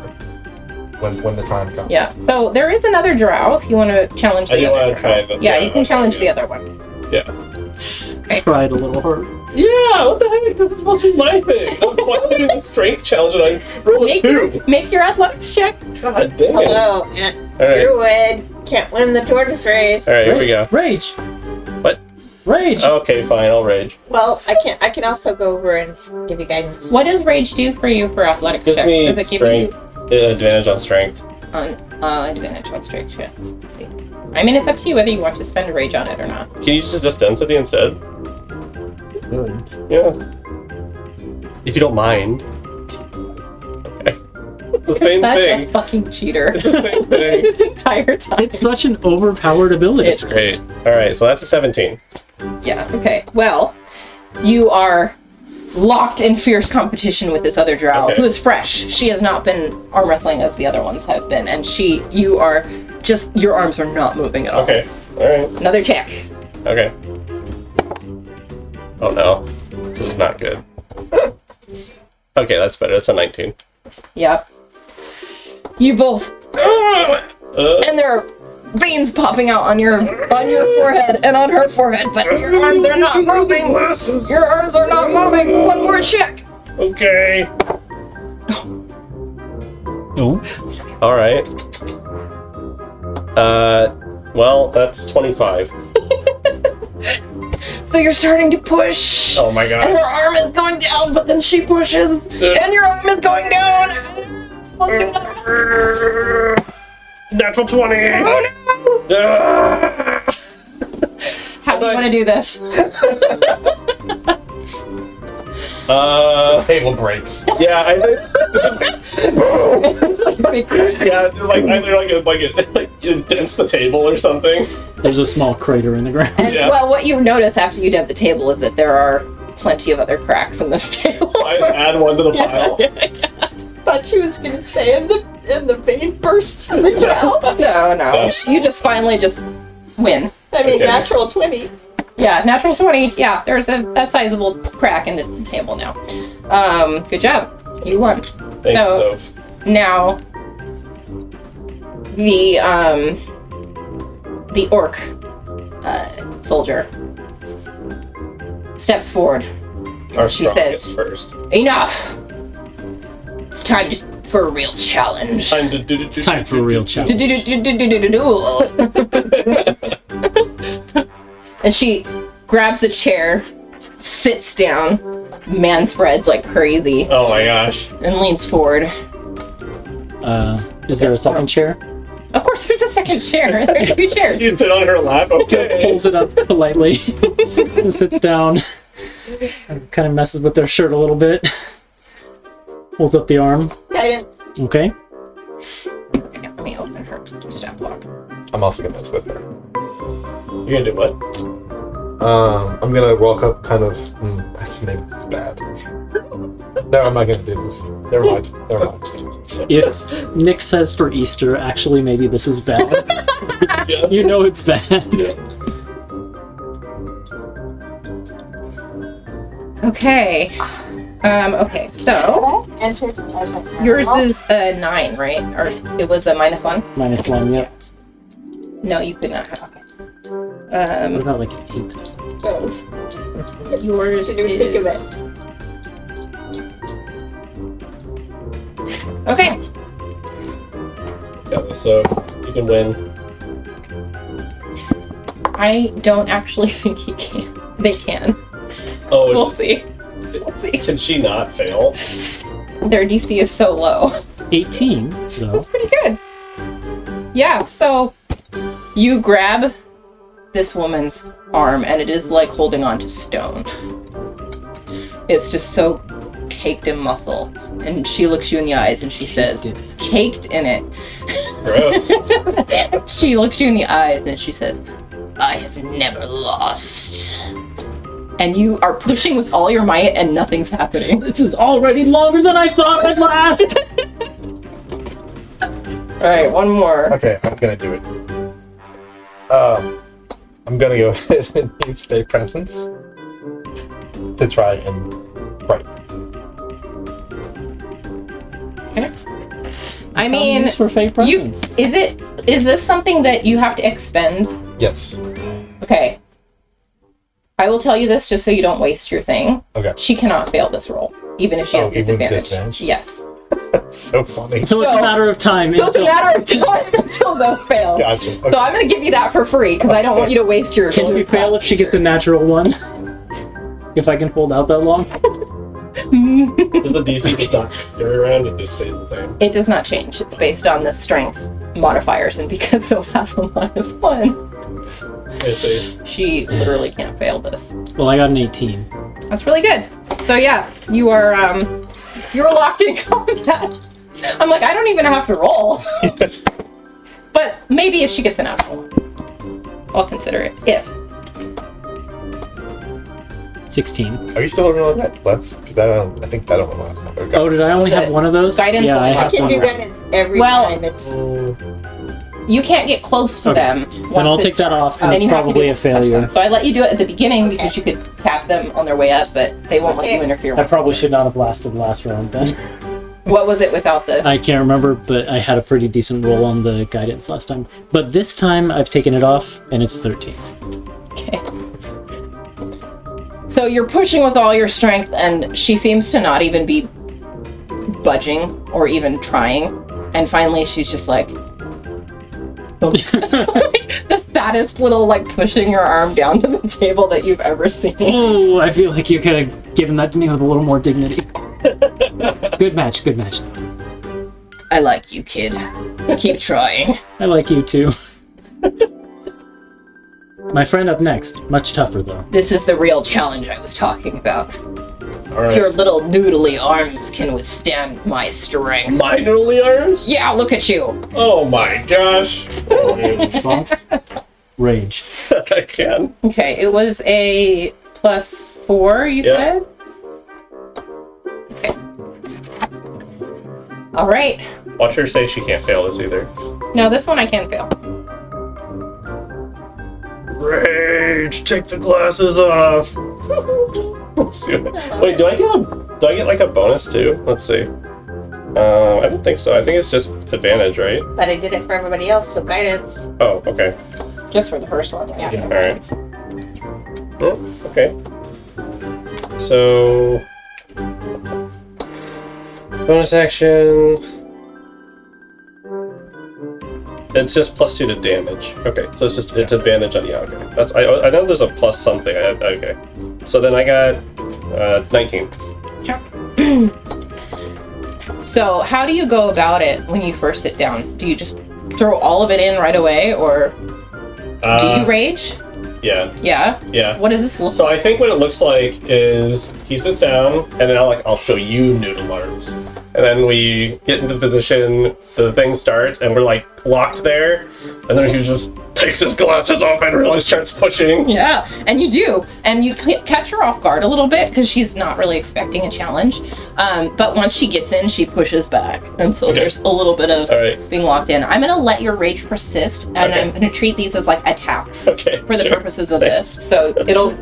When the time comes. Yeah. So there is another drow if you want to challenge I the do other want to drow. try the... Yeah, you can okay, challenge yeah. the other one. Yeah. Tried a little hard. Yeah, what the heck? This is supposed to be my thing. Why am I doing the strength challenge and I roll a 2? Make your athletics check. God dang it. Hello, Alright, Druid. Can't win the tortoise race. alright, here we go. Rage! What? Rage! Okay, fine, I'll rage. Well, I can also go over and give you guidance. What does rage do for you for athletics Give checks? me Does it give strength. Advantage on strength. you advantage on strength checks? Let's see. I mean, it's up to you whether you want to spend a rage on it or not. Can you just adjust density instead? Good. Yeah. If you don't mind. Okay. It's the same Such thing. a fucking cheater. It's the same thing. This entire time. It's such an overpowered ability. It's Great. Alright, so that's a 17. Yeah, okay. Well, you are locked in fierce competition with this other drow, Okay. who is fresh. She has not been arm wrestling as the other ones have been, and you are just, your arms are not moving at all. Okay. Alright. Another check. Okay. Oh no. This is not good. Okay, that's better. That's a 19. Yep. You both, and there are veins popping out on your forehead and on her forehead, but your arms are not moving. Your arms are not moving. One more check. Okay. Oh. Alright. Well, that's 25. So you're starting to push. Oh my And her god. arm is going down, but then she pushes, and your arm is going down. Let's do another one. Natural 20! Oh no! How do you want to do this? The table breaks. Yeah, I think. It's like a big crack. Yeah, like either it dents the table or something. There's a small crater in the ground. And, Yeah. well, what you notice after you dent the table is that there are plenty of other cracks in this table. I add one to the pile. Thought she was gonna say, and the vein bursts in the drow. No. No. You just finally just win. I mean, Okay. natural 20. Yeah, natural 20. Yeah, there's a sizable crack in the table now. Good job. You won. Thanks, So- Soph. Now, the orc soldier steps forward. Our She strongest says- first. Enough! It's time for a real challenge. Time to do. It's time for a real challenge. Duel. And she grabs a chair, sits down, man spreads like crazy Oh my gosh. and leans forward. Is there a second chair? Of course, there's a second chair. There's 2 chairs. You sit on her lap, okay. Pulls it up politely and sits down. And kind of messes with their shirt a little bit. Holds up the arm. Guidance. Okay. Okay, let me open her stat block. I'm also gonna mess with her. You're gonna do what? I'm gonna walk up kind of... actually, maybe this is bad. No, I'm not gonna do this. Never mind. If Nick says for Easter, actually maybe this is bad. Yeah. You know it's bad. Yeah. Okay. Okay, so Entered as a yours is a 9, right? Or it was a -1? -1, yep. No, you could not have. What about like an 8? Goes. Yours Did you think of is... Okay. Yeah, so you can win. I don't actually think he can. They can. Oh, We'll see. We'll see. can she not fail? Their DC is so low. 18, though. That's pretty good. Yeah, so you grab this woman's arm and it is like holding on to stone. It's just so caked in muscle. And she looks you in the eyes and she says, caked in it. Gross. She looks you in the eyes and she says, I have never lost. And you are pushing with all your might and nothing's happening. This is already longer than I thought would last! Alright, one more. Okay, I'm gonna do it. I'm gonna go ahead and use Fey Presence to try and frighten. I mean, Use for fake presents. is this something that you have to expend? Yes. Okay. I will tell you this just so you don't waste your thing. Okay. She cannot fail this roll, even if she has even with disadvantage. disadvantage? Yes. So funny. So it's a matter of time. So it's a until- matter of time until they'll fail. Gotcha. Okay. So I'm going to give you that for free because I don't want you to waste your. Can we fail if she gets a natural 1? If I can hold out that long? Does the DC just not go around? It just stays the same. It does not change. It's based on the strength modifiers, and because they'll have a -1, I see. she literally can't fail this. Well, I got an 18. That's really good. So yeah, you're locked in combat. I'm like, I don't even have to roll. But maybe if she gets a natural 1, I'll consider it. If. 16. Are you still rolling that? Let's. I think that only last number. Oh, did I only have one of those? Guidance Yeah, only I has have Can one. do guidance every Well- time. It's You can't get close to Okay. them. Then I'll once take it that starts. off, and it's you have to probably do a failure. touch them. So I let you do it at the beginning because you could tap them on their way up, but they won't let you interfere I with probably it. should not have lasted the last round then. What was it without the... I can't remember, but I had a pretty decent roll on the guidance last time. But this time I've taken it off, and it's 13. Okay. So you're pushing with all your strength, and she seems to not even be budging or even trying. And finally, she's just like, the saddest little like pushing your arm down to the table that you've ever seen. Oh, I feel like you could have given that to me with a little more dignity. Good match, good match. I like you, kid. Keep trying. I like you too. My friend up next. Much tougher though. This is the real challenge I was talking about. Alright. Your little noodly arms can withstand my strength. My noodly arms? Yeah, look at you. Oh my gosh. Response? Rage. I can. Okay, it was a +4, you Yeah. said? Okay. All right. Watch her say she can't fail this either. No, this one I can fail. Rage! Take the glasses off! Let's see what- Wait, do I get like a bonus too? Let's see. I don't think so. I think it's just advantage, right? but I did it for everybody else, so guidance. Oh, okay. Just for the first one. Yeah. Alright. Oh, okay. So... bonus action... It's just +2 to damage. Okay, so it's advantage on, yeah, okay. I know there's a plus something. Okay. So then I got 19. So, how do you go about it when you first sit down? Do you just throw all of it in right away, or do you rage? Yeah. Yeah? Yeah. What does this look So like? I think what it looks like is he sits down, and then I'll show you noodle arms. And then we get into position, the thing starts, and we're like locked there. And then he just takes his glasses off and really starts pushing. Yeah, and you do. And you catch her off guard a little bit because she's not really expecting a challenge. But once she gets in, she pushes back. And so there's a little bit of being locked in. I'm going to let your rage persist, and I'm going to treat these as like attacks for the purposes of this. So it'll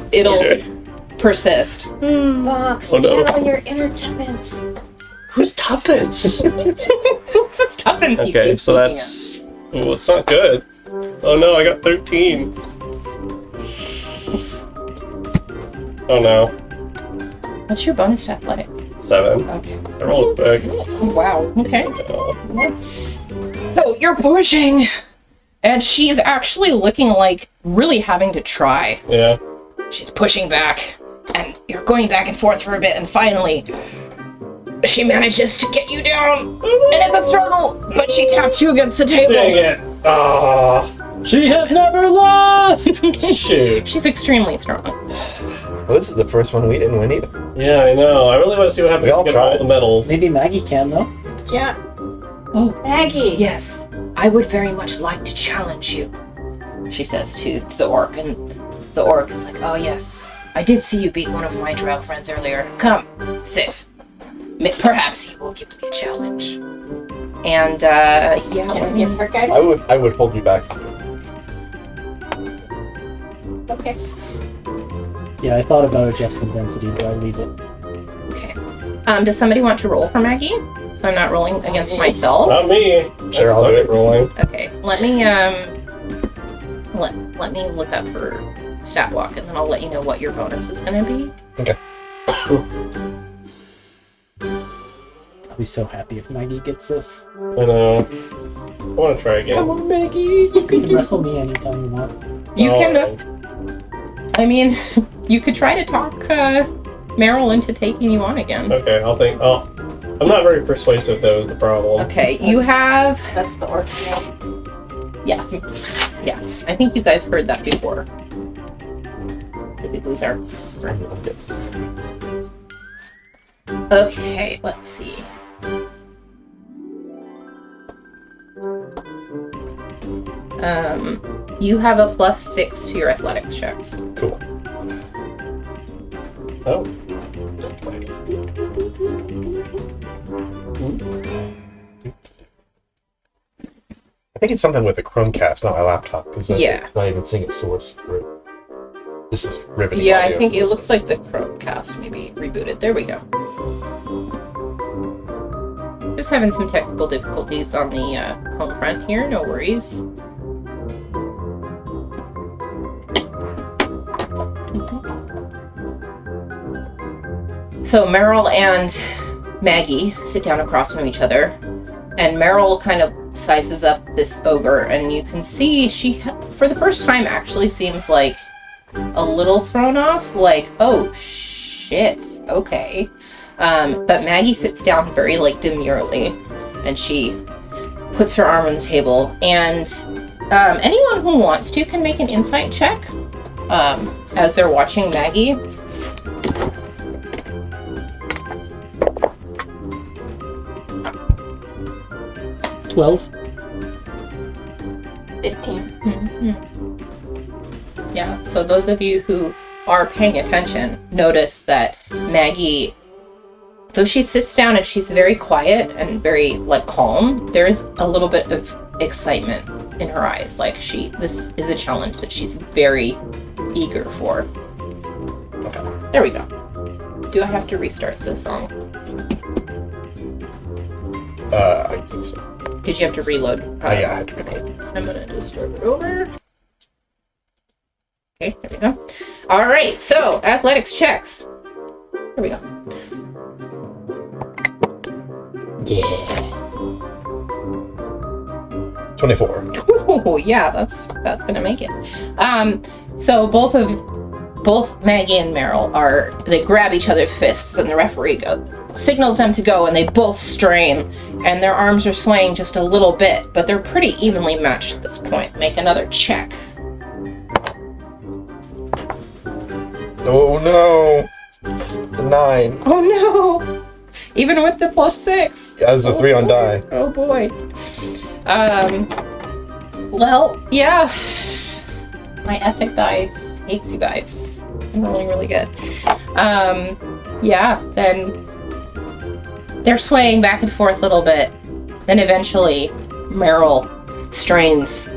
persist. Fox, channel your inner tuppence. Who's Tuppence? Who's this tuppence you Okay, keep so that's... Oh, it's not good. Oh no, I got 13. Oh no. What's your bonus to athletics? 7. Okay. I rolled quick. Wow, okay. So you're pushing, and she's actually looking like really having to try. Yeah. She's pushing back, and you're going back and forth for a bit, and finally, she manages to get you down. And it's a struggle, but she taps you against the table. Dang it. Ah. She has never lost! Shoot. She's extremely strong. Well, this is the first one we didn't win either. Yeah, I know. I really want to see what happens We all if we get all tried. the medals. Maybe Maggie can, though. Yeah. Oh, Maggie. yes. I would very much like to challenge you, she says to the orc, and the orc is like, oh yes, I did see you beat one of my drow friends earlier. Come, sit. Perhaps you will give me a challenge. And, yeah. Can we get her guy? I would hold you back. Okay. Yeah, I thought about adjusting density, but I'll leave it. Okay. Does somebody want to roll for Maggie? So I'm not rolling against myself. Not me. Sure, I'll do it. Rolling. Okay, let me let me look up her stat block, and then I'll let you know what your bonus is going to be. Okay. I'll be so happy if Maggie gets this. I know. I want to try again. Come on, Maggie! You can wrestle me anytime you want. You Oh. can. I mean, you could try to talk Meryl into taking you on again. Okay, I'll think. Oh, I'm not very persuasive, though, is the problem. Okay, you have. That's the orc's name. Yeah. Yeah. I think you guys heard that before. Maybe these are. I'm good. Okay, let's see. You have a +6 to your athletics checks. Cool. Oh. I think it's something with the Chromecast, not my laptop. Because Yeah. I'm not even seeing its source for it. This is riveting. Yeah, I audio. think it looks like the Chromecast maybe rebooted. There we go. Just having some technical difficulties on the home front here. No worries. So Meryl and Maggie sit down across from each other, and Meryl kind of sizes up this ogre, and you can see she, for the first time, actually seems like a little thrown off, like, oh shit, okay. But Maggie sits down very like demurely, and she puts her arm on the table, and anyone who wants to can make an insight check as they're watching Maggie. $12. 15. Mm-hmm. Yeah, so those of you who are paying attention notice that Maggie, though she sits down and she's very quiet and very like calm, there's a little bit of excitement in her eyes. Like this is a challenge that she's very eager for. Okay. There we go. Do I have to restart the song? I think so. Did you have to reload? Yeah, I had to reload. Okay. I'm gonna just start it over. Okay, there we go. All right, so athletics checks. Here we go. Yeah. 24. Oh yeah, that's gonna make it. So both of both Maggie and Meryl they grab each other's fists, and the referee signals them to go, and they both strain, and their arms are swaying just a little bit, but they're pretty evenly matched at this point. Make another check. Oh no! The 9. Oh no! Even with the +6. Yeah, there's a 3 on die. Oh boy. Well, yeah. My Essex dice hates you guys. I'm rolling really good. Yeah, then they're swaying back and forth a little bit. Then eventually, Meryl strains,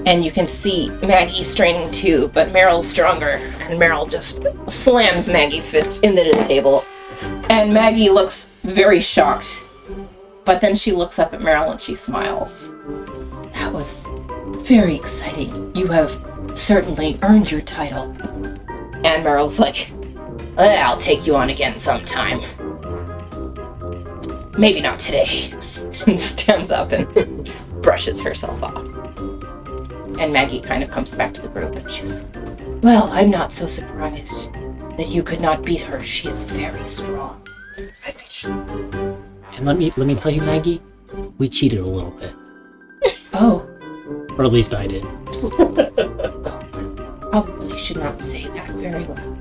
and you can see Maggie straining too, but Meryl's stronger, and Meryl just slams Maggie's fist into the table. And Maggie looks very shocked, but then she looks up at Meryl and she smiles. That was very exciting. You have certainly earned your title. And Meryl's like, I'll take you on again sometime. Maybe not today. And stands up and brushes herself off. And Maggie kind of comes back to the group and she's like, well, I'm not so surprised that you could not beat her. She is very strong. And let me tell you, Maggie, we cheated a little bit. Oh. Or at least I did. Probably should not say that very loud.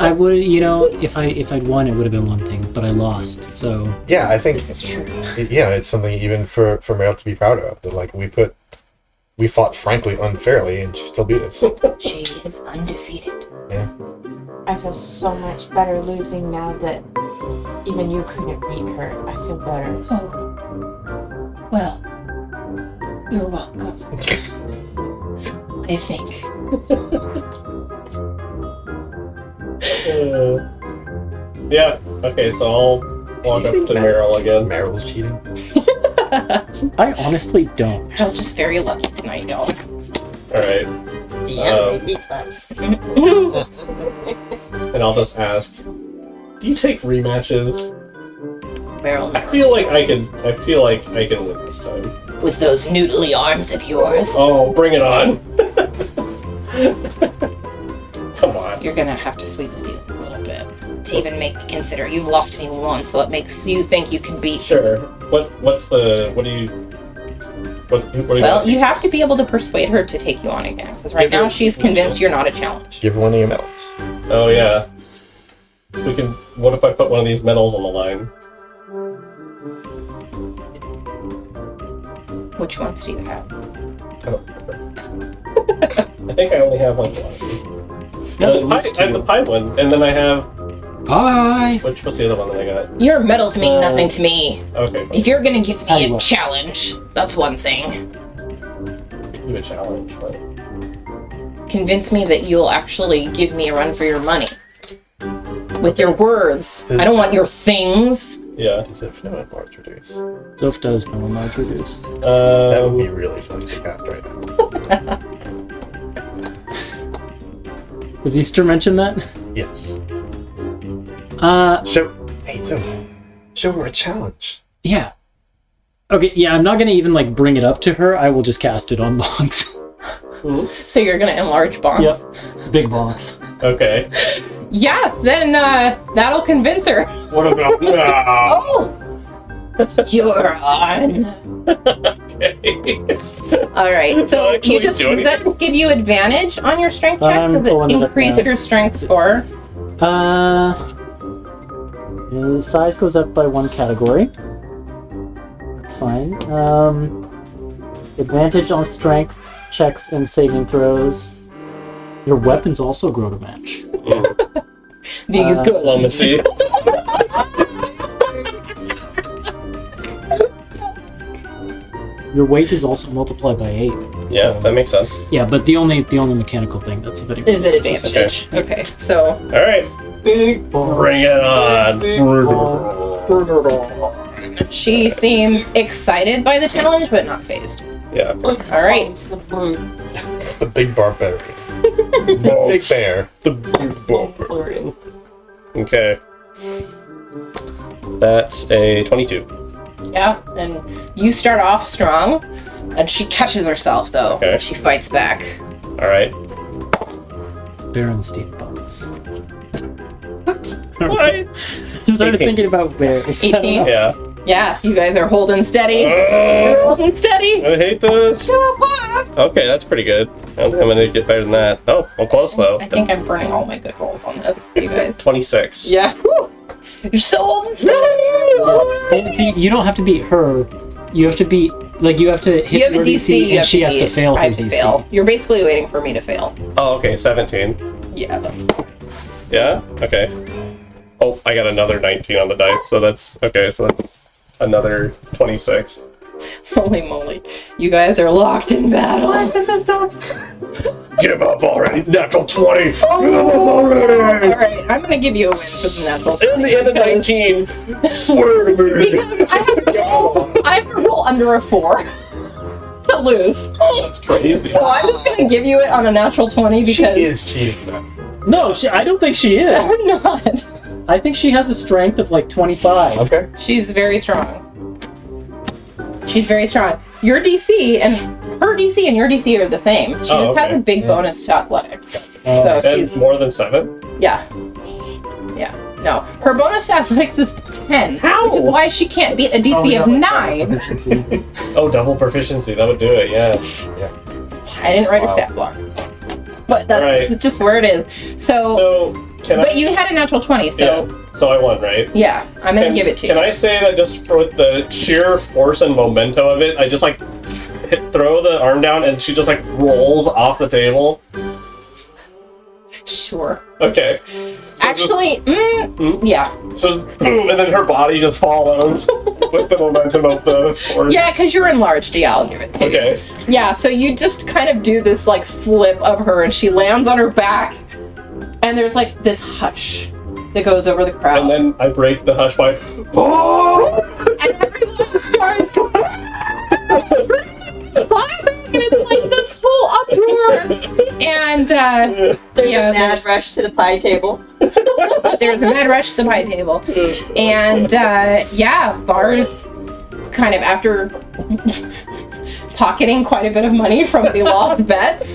I would, if I'd won, it would have been one thing, but I lost, so... Yeah, I think This is true. it's something even for Meryl to be proud of. That like we fought frankly unfairly, and she still beat us. She is undefeated. Yeah. I feel so much better losing now that even you couldn't beat her. I feel better. Oh. Well, you're welcome. I think. Yeah. Okay, so I'll walk up to Meryl again. Meryl's cheating. I honestly don't. I was just very lucky tonight, y'all. Alright. And I'll just ask, do you take rematches? Meryl, I feel like I can win this time. with those noodly arms of yours. Oh, bring it on. Come on. You're gonna have to sweeten the deal a little bit to even make me consider. You've lost to me once, so it makes you think you can beat. Sure. What do you Well, you have to be able to persuade her to take you on again, because right now she's convinced you're not a challenge. Give her one of your medals. Oh yeah. What if I put one of these medals on the line? Which ones do you have? I don't remember. I think I only have like one. I have the pie one, and then I have... Bye! What's the other one that I got? Your medals mean nothing to me. Okay. If you're gonna give me I a will. challenge, that's one thing. Do a challenge, but... Convince me that you'll actually give me a run for your money. With your words. I don't want your things. Yeah. As if no one large reduce. Soph does know a large reduce. That would be really fun to cast right now. Does Easter mention that? Yes. Hey, Soph. Show her a challenge. Yeah. Okay, yeah, I'm not gonna even, bring it up to her. I will just cast it on Bonks. So you're gonna enlarge bonds? Yep. Big Bonks. Okay. Yeah, then that'll convince her. What about... Oh! You're on. Okay. Alright, so Not actually does doing that just give you advantage on your strength checks? I'm Does it pulling it up increase now. your strength score? The size goes up by 1 category. That's fine. Advantage on strength checks and saving throws. Your weapons also grow to match. These go. Diplomacy. Your weight is also multiplied by 8. Yeah, so- that makes sense. Yeah, but the only mechanical thing that's a bit Is it advantage? Okay, so Alright. Bring it on. she seems excited by the challenge, but not phased. Yeah. Alright. The big barbarian. Big bear. The big barbarian. Okay. That's a 22. Yeah, and you start off strong, and she catches herself though. Okay. She fights back. Alright. Berenstein bonus. What? I started 18. thinking about bears. I don't 18. know. Yeah. Yeah, you guys are holding steady. You're holding steady. I hate this. Okay, that's pretty good. I'm gonna get better than that. Oh, I'm close though. I think I'm burning all my good rolls on this, you guys. 26. Yeah. Whew. You're still holding steady. And see, you don't have to beat her. You have to beat, like, you have to hit You have a your DC, DC, you and have she to has to beat. fail I her have to DC. fail. You're basically waiting for me to fail. Oh, okay, 17. Yeah, that's Yeah? Okay. Oh, I got another 19 on the dice, so that's okay, so that's another 26. holy moly. You guys are locked in battle. Give up already! Natural 20! Alright, I'm gonna give you a win for the natural 20. In the end of 19! Swear to me! Because I have to roll under a 4 to lose. That's crazy. So I'm just gonna give you it on a natural 20 She because is cheating, though. No, I don't think she is. I'm not. I think she has a strength of like 25. Okay. She's very strong. She's very strong. Your DC and her DC and your DC are the same. She Oh, just has okay. a big bonus to athletics. So And she's more than 7? yeah. Yeah. No. Her bonus to athletics is 10. How? Which is why she can't beat a DC of 9. Proficiency. Oh, double proficiency, that would do it, yeah. I didn't write Wow. a stat block. But that's Right. just where it is. So Can but I... you had a natural 20, so Yeah, so I won, right? yeah, I'm gonna give it to you. Can I say that just for the sheer force and momentum of it, I just like throw the arm down and she just like rolls off the table? Sure. Okay. So Actually, yeah. just boom, and then her body just follows with the momentum of the force. Yeah, because you're enlarged. Yeah, I'll give it to you. Okay. Yeah, so you just kind of do this like flip of her and she lands on her back and there's like this hush that goes over the crowd. And then I break the hush by. And everyone starts clapping and it's like this whole uproar. And There's yeah, a mad rush to the pie table. there's a mad rush to the pie table. And yeah, Bars kind of after pocketing quite a bit of money from the lost bets,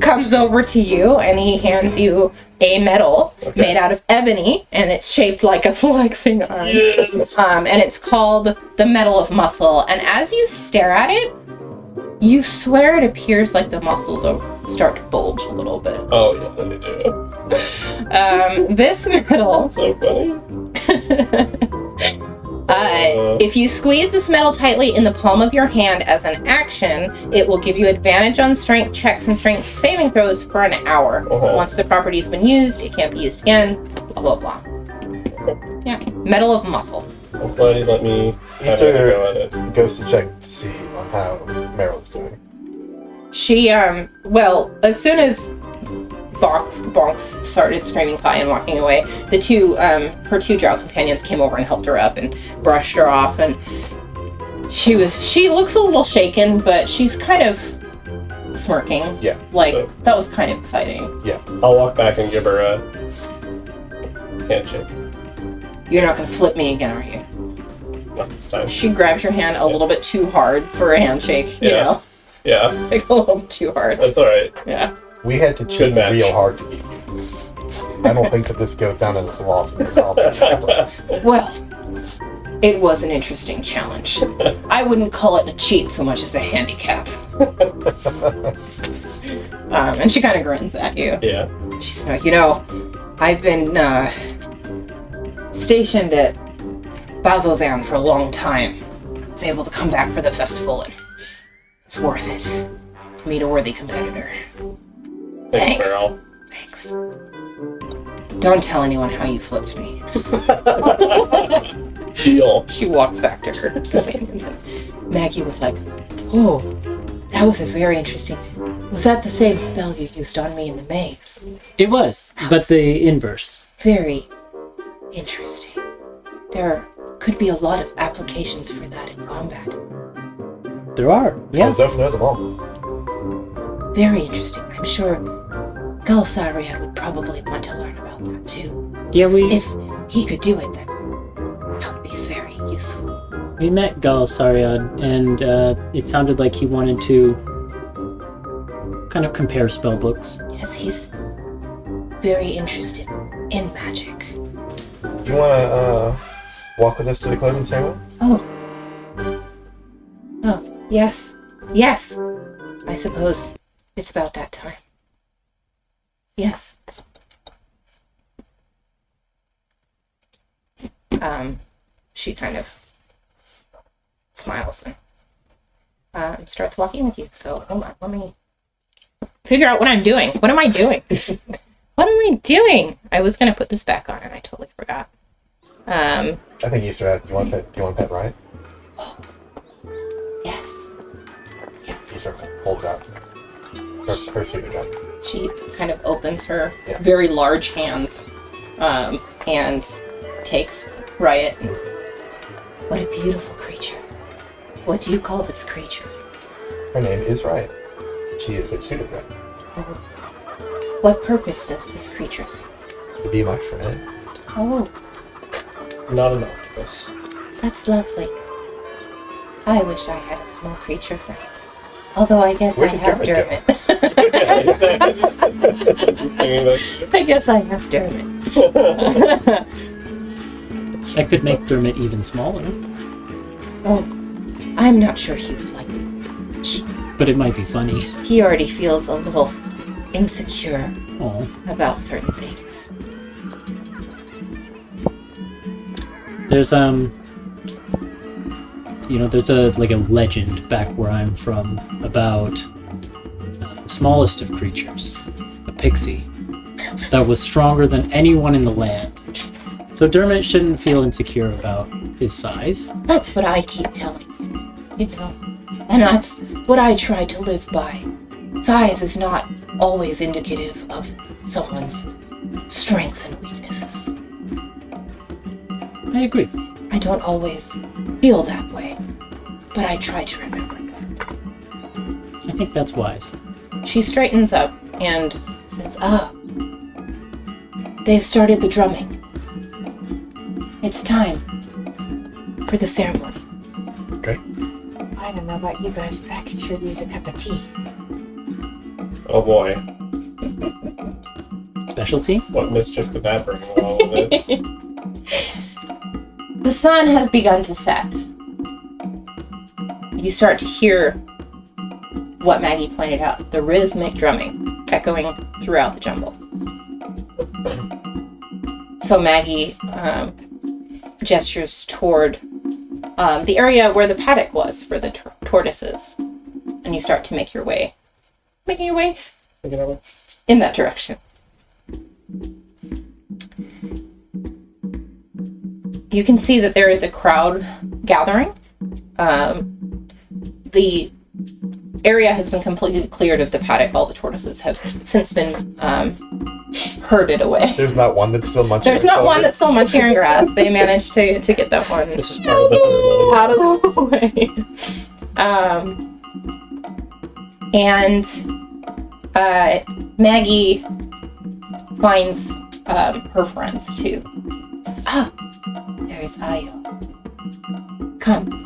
comes over to you and he hands you a medal made out of ebony and it's shaped like a flexing arm. Yes. And it's called the Medal of Muscle. And as you stare at it, you swear it appears like the muscles start to bulge a little bit. Oh yeah, they do. This medal, So funny. if you squeeze this medal tightly in the palm of your hand as an action, it will give you advantage on strength checks and strength saving throws for an hour. Uh-huh. Once the property's been used, it can't be used again, blah, blah, blah. Yeah, Medal of Muscle. I'm glad you let me have a go at Easter it. goes to check to see on how Meryl is doing. She, well, as soon as Bonks started screaming pie and walking away, the two, her two drow companions came over and helped her up and brushed her off, and she looks a little shaken, but she's kind of smirking. Yeah. Like, So- that was kind of exciting. I'll walk back and give her a handshake. You're not gonna flip me again, are you? Not this time. She grabs your hand a little bit too hard for a handshake, you Yeah. know? Yeah, Like a little too hard. that's alright. Yeah. We had to cheat match. real hard to beat you. I don't think that this goes down as a loss in your confidence. Well, it was an interesting challenge. I wouldn't call it a cheat so much as a handicap. And she kind of grins at you. Yeah. She's like, you know, I've been stationed at Bazozan for a long time. I was able to come back for the festival, and it's worth it to meet a worthy competitor. Thanks, Thanks. Meryl. Thanks. Don't tell anyone how you flipped me. Deal. She walks back to her companions, and Maggie was like, oh, that was a very interesting. Was that the same spell you used on me in the maze? It was, but the inverse. Very interesting. There could be a lot of applications for that in combat. There are. Yeah. Zeph knows them all. Very interesting. I'm sure Gulsaria would probably want to learn about that too. Yeah, If he could do it, then that would be very useful. we met Gal Sariad, and it sounded like he wanted to kind of compare spell books. Yes, he's very interested in magic. You want to walk with us to the closing ceremony? Oh, yes. Yes. I suppose it's about that time. Yes. She kind of smiles and starts walking with you. So hold on, let me figure out what I'm doing. What am I doing? What am I doing? I was gonna put this back on and I totally forgot. I think Easter egg. Do you want that right? Yes. Yes. Easter holds out her signature. She kind of opens her Yeah. very large hands and takes Riot. What a beautiful creature. What do you call this creature? Her name is Riot. She is a pseudo-friend. Oh. What purpose does this creature serve? To be my friend. Oh, Not an octopus. that's lovely. I wish I had a small creature friend. Although I guess Where I did have Dermot Dermot. I guess I have Dermot. I could make Dermot even smaller, Oh, I'm not sure he would like it. but it might be funny. He already feels a little insecure Oh, about certain things. there's there's a legend back where I'm from about the smallest of creatures, a pixie, that was stronger than anyone in the land. So Dermot shouldn't feel insecure about his size. That's what I keep telling you. And that's what I try to live by. Size is not always indicative of someone's strengths and weaknesses. I agree. I don't always feel that way, but I try to remember that. I think that's wise. She straightens up and Says, they've started the drumming. It's time for the ceremony. Okay. I don't know about you guys, but I could sure use a cup of tea. Oh boy. Specialty? What mischief could that bring along with it? the sun has begun to set. You start to hear what Maggie pointed out, the rhythmic drumming echoing throughout the jungle. So Maggie gestures toward the area where the paddock was for the tortoises, and you start to making your way in that direction. You can see that there is a crowd gathering. The area has been completely cleared of the paddock. All the tortoises have since been herded away. There's not one that's still munching. There's not one that's still munching on grass. They managed to get that one This is part of the ceremony. out of the way. And Maggie finds her friends too. Says, there's Ayo. Come.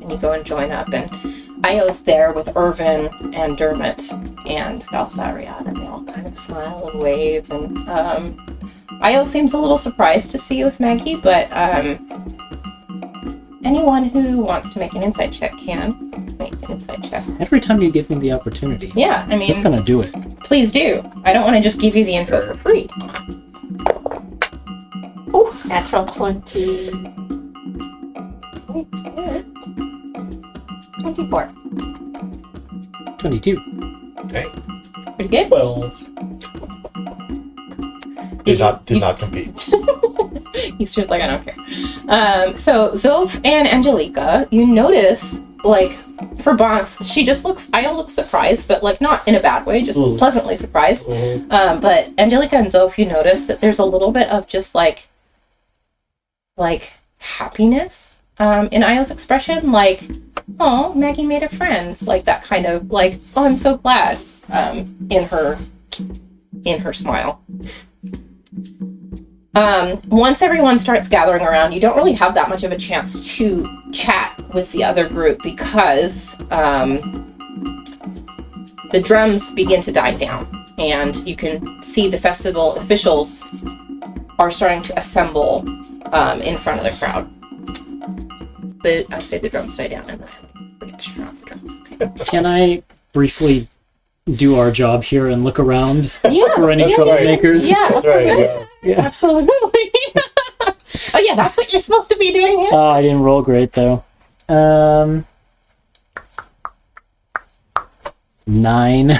And you go and join up, and Io's there with Irvin and Dermot and Galsariad, and they all kind of smile and wave, and Io seems a little surprised to see you with Maggie, but anyone who wants to make an insight check can make an insight check. Every time you give me the opportunity, Yeah, I mean, just gonna do it. please do. I don't want to just give you the info for free. Ooh, natural 20. 24. 22. Okay. Pretty good. 12. Did not compete. He's just like, I don't care. So Zoph and Angelica, you notice, like, for Bonks, Io looks surprised, but like not in a bad way, just pleasantly surprised. Mhm. But Angelica and Zoph, you notice that there's a little bit of just like happiness in Io's expression, like, oh, Maggie made a friend, like that kind of like, oh, I'm so glad, in her smile. Once everyone starts gathering around, you don't really have that much of a chance to chat with the other group because the drums begin to die down. and you can see the festival officials are starting to assemble in front of the crowd. But I say the drums die down, and then I make sure off the drums. Okay. Can I briefly do our job here and look around Yeah, for any troublemakers? Yeah, That's right. absolutely. Yeah. Absolutely. Oh yeah, that's what you're supposed to be doing here. I didn't roll great though. 9. 9.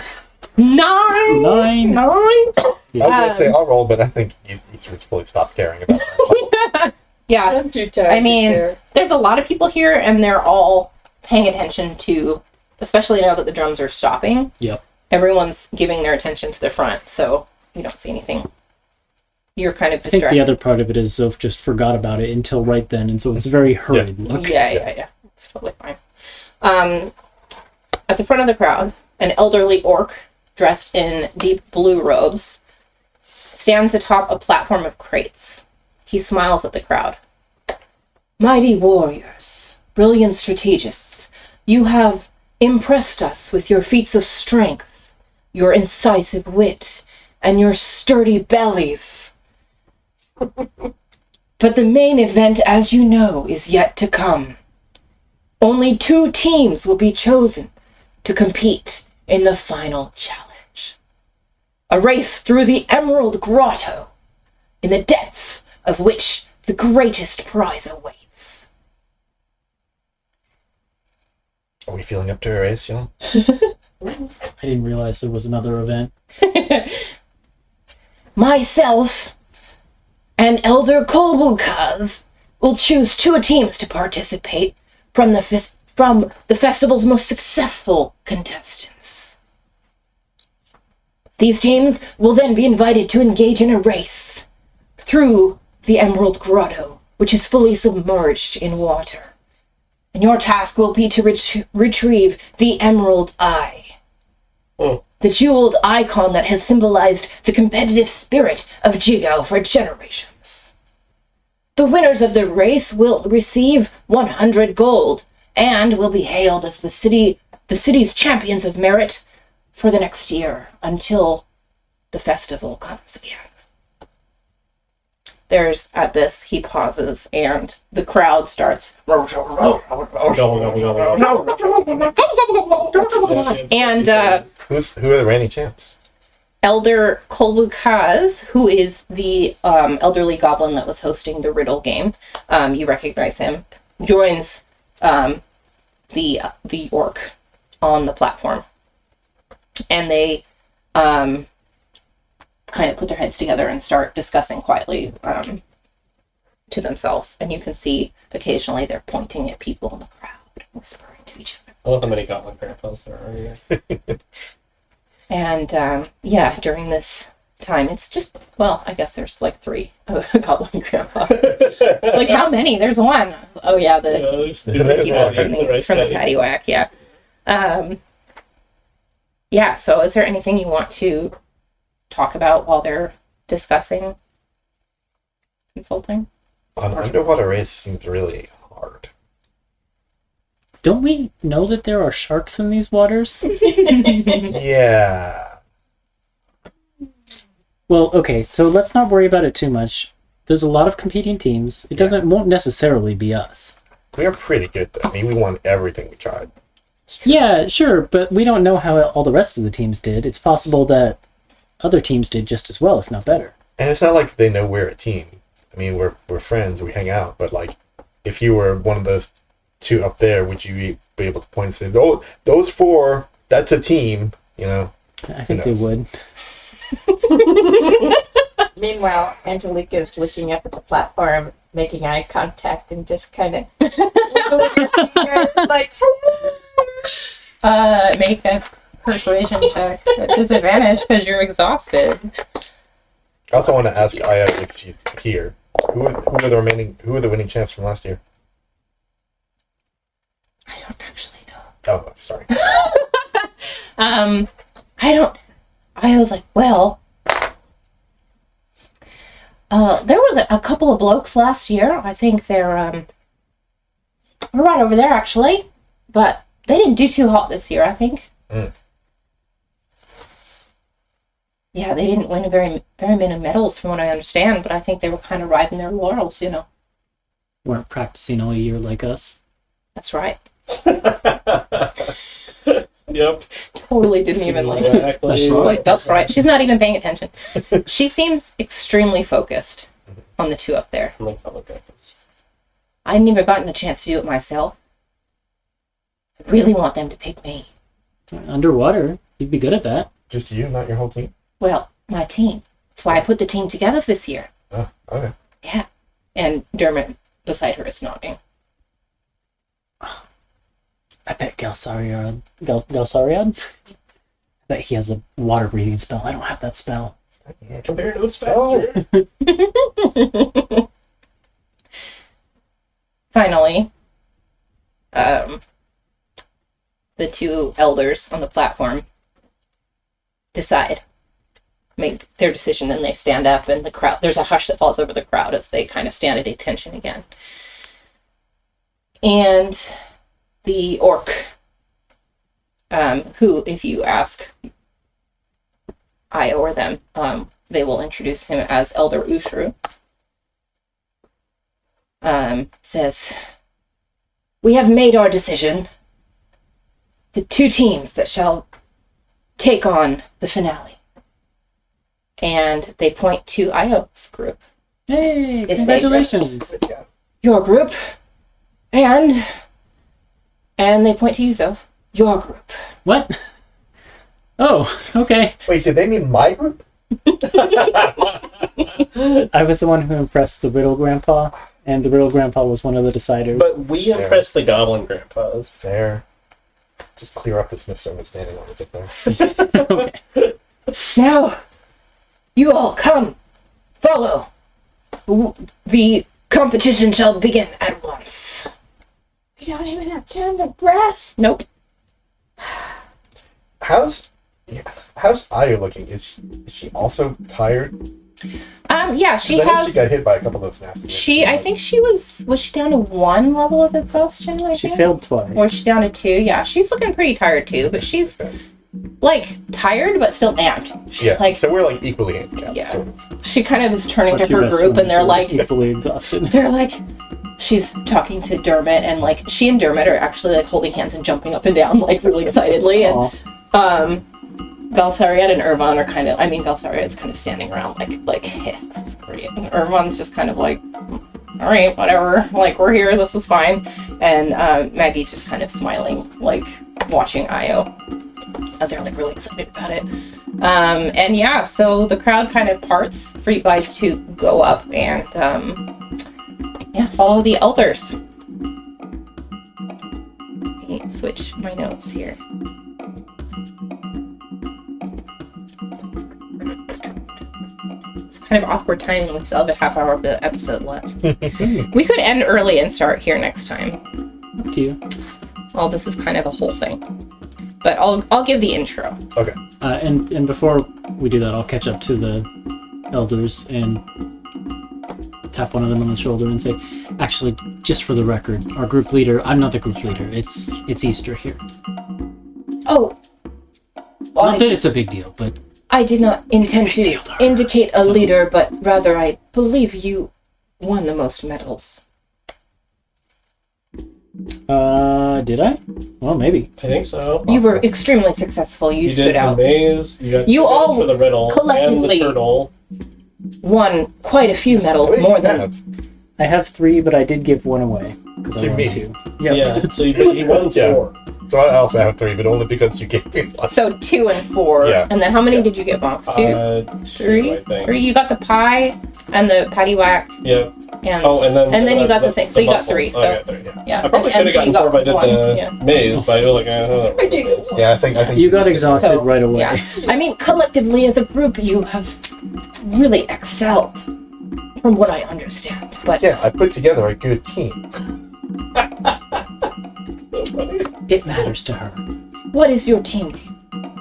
9. Yeah. I was gonna say I'll roll, but I think you should fully stop caring about that. Yeah. I'm too tired. I mean, there's a lot of people here, and they're all paying attention to, especially now that the drums are stopping. Yep. Everyone's giving their attention to the front, so you don't see anything. You're kind of I think distracted. the other part of it is Zoph just forgot about it until right then, and so it's a very hurried look. Yeah. It's totally fine. At the front of the crowd, an elderly orc dressed in deep blue robes stands atop a platform of crates. He smiles at the crowd. Mighty warriors, brilliant strategists, you have impressed us with your feats of strength, your incisive wit, and your sturdy bellies. But the main event, as you know, is yet to come. Only 2 teams will be chosen to compete in the final challenge. A race through the Emerald Grotto, in the depths of which the greatest prize awaits. Are we feeling up to a race, you know? I didn't realize there was another event. Myself and Elder Kolbukaz will choose 2 teams to participate from the festival's most successful contestants. These teams will then be invited to engage in a race through the Emerald Grotto, which is fully submerged in water. And your task will be to retrieve the Emerald Eye. Oh. The jeweled icon that has symbolized the competitive spirit of Jigao for generations. The winners of the race will receive 100 gold and will be hailed as the city's champions of merit for the next year until the festival comes again. At this, he pauses, and the crowd starts. And Who are the reigning champs? Elder Kolbukaz, who is the elderly goblin that was hosting the riddle game, you recognize him, joins the orc on the platform. And they kind of put their heads together and start discussing quietly to themselves. And you can see occasionally they're pointing at people in the crowd, whispering to each other. I love how many goblin grandpas there are. And during this time, it's just, well, I guess there's like 3 goblin grandpa. Like, how many? There's 1. Oh yeah, There's two people patty, from the patty whack, yeah. So is there anything you want to talk about while they're discussing consulting? An underwater race seems really hard. Don't we know that there are sharks in these waters? Yeah. Well, okay, so let's not worry about it too much. There's a lot of competing teams. It won't necessarily be us. We are pretty good, though. I mean, we won everything we tried. Yeah, sure, but we don't know how all the rest of the teams did. It's possible that other teams did just as well, if not better. And it's not like they know we're a team. I mean, we're friends, we hang out, but like, if you were one of those 2 up there, would you be able to point and say, those 4, that's a team, you know? I think they would. Meanwhile, Angelica is looking up at the platform, making eye contact, and just kind of like, Make a persuasion check at disadvantage because you're exhausted. I also want to ask Aya if she's here. Who are the winning champs from last year? I don't actually know. Oh, sorry. I was like, well, there was a couple of blokes last year. I think they're right over there actually, but they didn't do too hot this year, I think. Yeah, they didn't win very many medals from what I understand, but I think they were kind of riding their laurels, you know. Weren't practicing all year like us. That's right. Yep. Totally didn't even like. Exactly. She's Like, that's right. She's not even paying attention. She seems extremely focused on the two up there. I'm like, oh, okay. I've never gotten a chance to do it myself. I really want them to pick me. Underwater, you'd be good at that. Just you, not your whole team? Well, my team. That's why I put the team together this year. Oh, okay. Yeah. And Dermot beside her is nodding. I bet Galsariad, I bet he has a water breathing spell. I don't have that spell. Yeah. Compare notes Oh. faster. Finally, the two elders on the platform decide, make their decision, and they stand up, and the crowd, there's a hush that falls over the crowd as they kind of stand at attention again. And the orc, who, if you ask Io or them, they will introduce him as Elder Ushru, says, "We have made our decision. The two teams that shall take on the finale." And they point to Io's group. Hey, They say, congratulations! "Your group," and they point to you, Zoph. "Your group." What? Oh, okay. Wait, did they mean my group? I was the one who impressed the Riddle Grandpa, and the Riddle Grandpa was one of the deciders. But we impressed the Goblin Grandpas. Fair. Just clear up this misunderstanding when we get there. Okay. "Now, you all come, follow. The competition shall begin at once." We don't even have time to rest. Nope. How's Aya looking? Is she also tired? Yeah, she 'Cause I know has. she got hit by a couple of those nasty. I think she was she down to 1 level of exhaustion? I She think? failed twice. Or she's down to 2. Yeah, she's looking pretty tired too, but she's Okay. like tired but still amped. She's Yeah. like, So we're like equally handicapped. Yeah. Sort of. she kind of is turning Our to two her best group, and friends they're are like, equally exhausted. she's talking to Dermot, and like she and Dermot are actually like holding hands and jumping up and down like really excitedly, and Aw. Galsariad and Irvon are kind of, Galsariad's kind of standing around like, hey, this is great. And Irvon's just kind of like, all right, whatever, like, we're here, this is fine. And Maggie's just kind of smiling, like, watching Io, as they're like really excited about it. And yeah, so the crowd kind of parts for you guys to go up and, follow the elders. Let me switch my notes here. It's kind of awkward timing. We still have a half hour of the episode left. We could end early and start here next time. Up to you. Well, this is kind of a whole thing. But I'll give the intro. Okay. And before we do that, I'll catch up to the elders and tap one of them on the shoulder and say, "Actually, just for the record, our group leader, I'm not the group leader. It's Easter here. Oh! Not that it's a big deal, but I did not intend It's a big to deal to her, indicate a so- leader, but rather I believe you won the most medals. did I? Well, maybe. I think so. You were extremely successful. You stood did out. the maze. You got You 2 all votes for the riddle collectively- and the turtle. Won quite a few medals, What do more you than... have? I have 3, but I did give 1 away because I To won me. 2. Yeah. So you won 4. Yeah. So I also have 3, but only because you gave me 1. So 2 and 4. Yeah. And then how many Yeah. did you get, Bonks? 2? 2, I think. 3? You got the pie and the patty whack Yeah. and... Oh, and then you got the thing. So you got muffles. 3. Oh, So I got 3. yeah. I probably and could have MG gotten 4 if I did got 1. the Yeah. maze, but I was like, Ridiculous. Yeah, I think You got exhausted So, right away. Yeah. I mean, collectively as a group, you have really excelled, from what I understand. But Yeah, I put together a good team. so funny. It matters to her. what is your team name?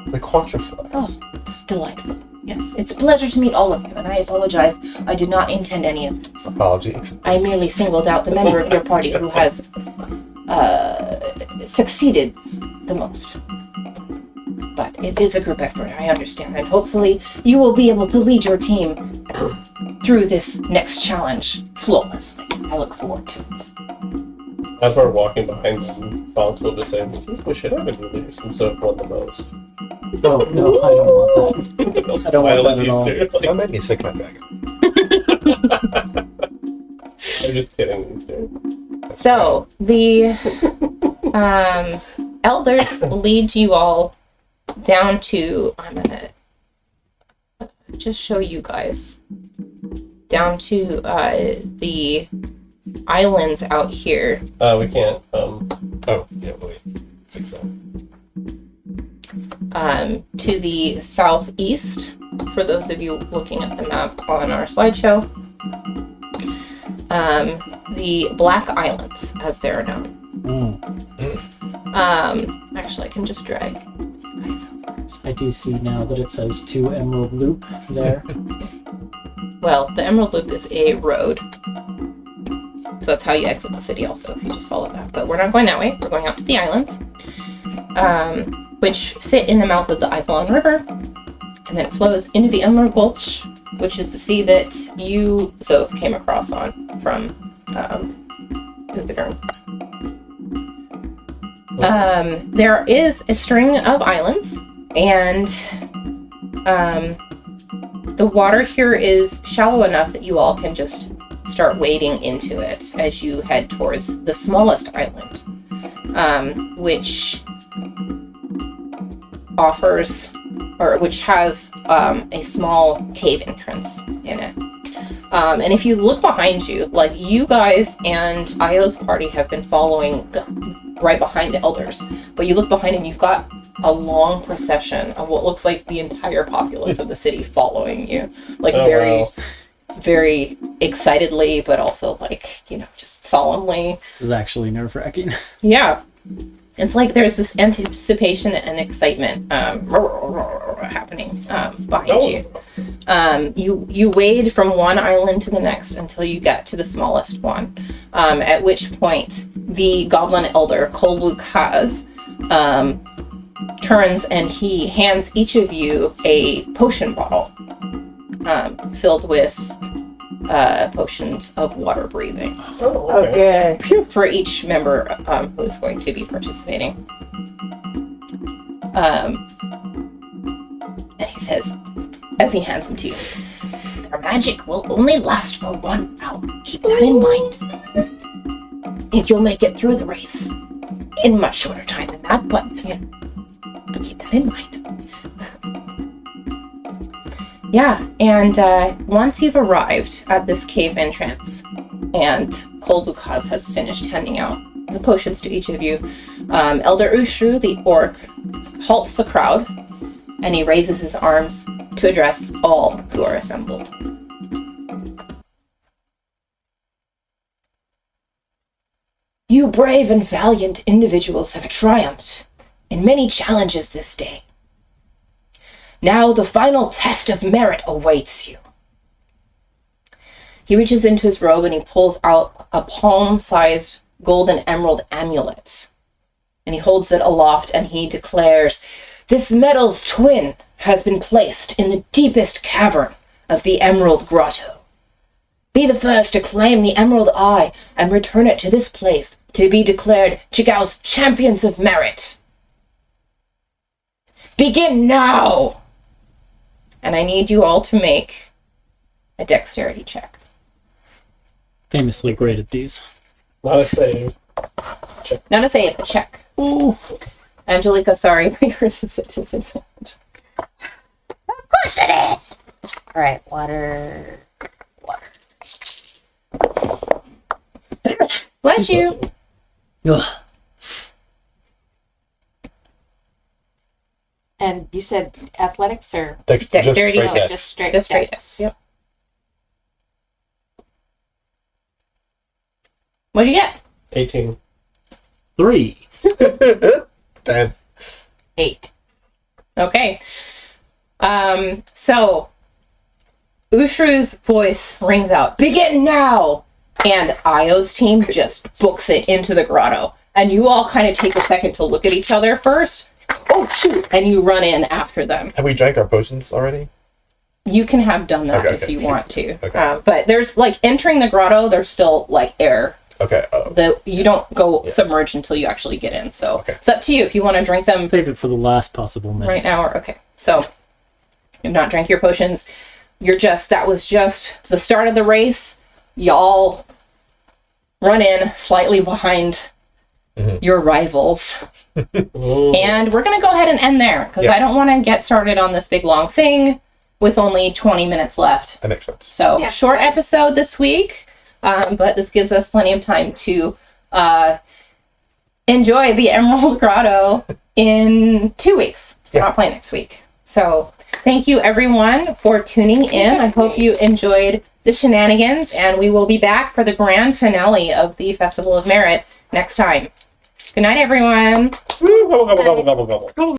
The Quatrefoils. Oh, it's delightful. Yes, it's a pleasure to meet all of you, and I apologize. I did not intend any of this. Apologies. I merely singled out the member of your party who has succeeded the most. but it is a group effort, I understand, and hopefully you will be able to lead your team through this next challenge flawlessly. I look forward to it. As we're walking behind them, Bonks will just say, we should have a new leader since I've won the most. No, I don't want that. I don't want that at all. That made me sick my bag. I'm just kidding, these two. So the elders lead you all down to. I'm gonna just show you guys down to the islands out here. We can't. Oh, yeah, let me fix that. To the southeast, for those of you looking at the map on our slideshow. The Black Islands, as they are known. Actually, I can just drag you guys over. I do see now that it says 2 Emerald Loop there. Well, the Emerald Loop is a road. So that's how you exit the city also, if you just follow that. But we're not going that way. We're going out to the islands, which sit in the mouth of the Eiffelon River. And then it flows into the Emerald Gulch, which is the sea that you, Zoph, came across on from Uthadern. There is a string of islands, and the water here is shallow enough that you all can just start wading into it as you head towards the smallest island, which offers, or which has a small cave entrance in it. And if you look behind you, like you guys and Io's party have been following right behind the elders, but you look behind and you've got a long procession of what looks like the entire populace of the city following you, like very excitedly, but also like, just solemnly. This is actually nerve-wracking. Yeah. It's like there's this anticipation and excitement happening behind you. You wade from one island to the next until you get to the smallest one, at which point the goblin elder, Kolbu Kaz, turns and he hands each of you a potion bottle filled with potions of water breathing. Oh, okay. For each member who is going to be participating. And he says, as he hands them to you, "Your magic will only last for 1 hour. Keep that in mind, please. Think you'll make it through the race in much shorter time than that, but keep that in mind." Yeah, and once you've arrived at this cave entrance, and Kolbukaz has finished handing out the potions to each of you, Elder Ushru, the orc, halts the crowd, and he raises his arms to address all who are assembled. "You brave and valiant individuals have triumphed in many challenges this day. Now the final test of merit awaits you." He reaches into his robe and he pulls out a palm-sized golden emerald amulet. And he holds it aloft and he declares, "This metal's twin has been placed in the deepest cavern of the Emerald Grotto. Be the first to claim the Emerald Eye and return it to this place to be declared Chigao's champions of merit. Begin now!" And I need you all to make a dexterity check. Famously great at these. Not a save. Not a save, a check. Ooh. Angelica, sorry, but yours is at disadvantage. Of course it is. All right, water. Bless you. Ugh. And you said athletics or Dexterity just straight check. just straight? Just straight dex? Yep. What'd you get? 18. 3. 10. 8. Okay. So Ushru's voice rings out, "Begin now!" And Io's team just books it into the grotto. And you all kind of take a second to look at each other first. oh shoot, and you run in after them. Have we drank our potions already? You can have done that Okay, if you sure. want to. Okay. But there's like entering the grotto, there's still like air. Okay. You don't go submerged until you actually get in. So Okay. it's up to you if you want to drink them Save it for the last possible minute. right now or okay. So you've not drank your potions. That was just the start of the race. Y'all run in slightly behind your rivals. And we're going to go ahead and end there because I don't want to get started on this big long thing with only 20 minutes left. That makes sense. So short episode this week, but this gives us plenty of time to enjoy the Emerald Grotto in 2 weeks. We're not playing next week. So thank you everyone for tuning in. I hope you enjoyed the shenanigans, and we will be back for the grand finale of the Festival of Merit next time. Good night, everyone. Woo, gobble, gobble, gobble, gobble, gobble.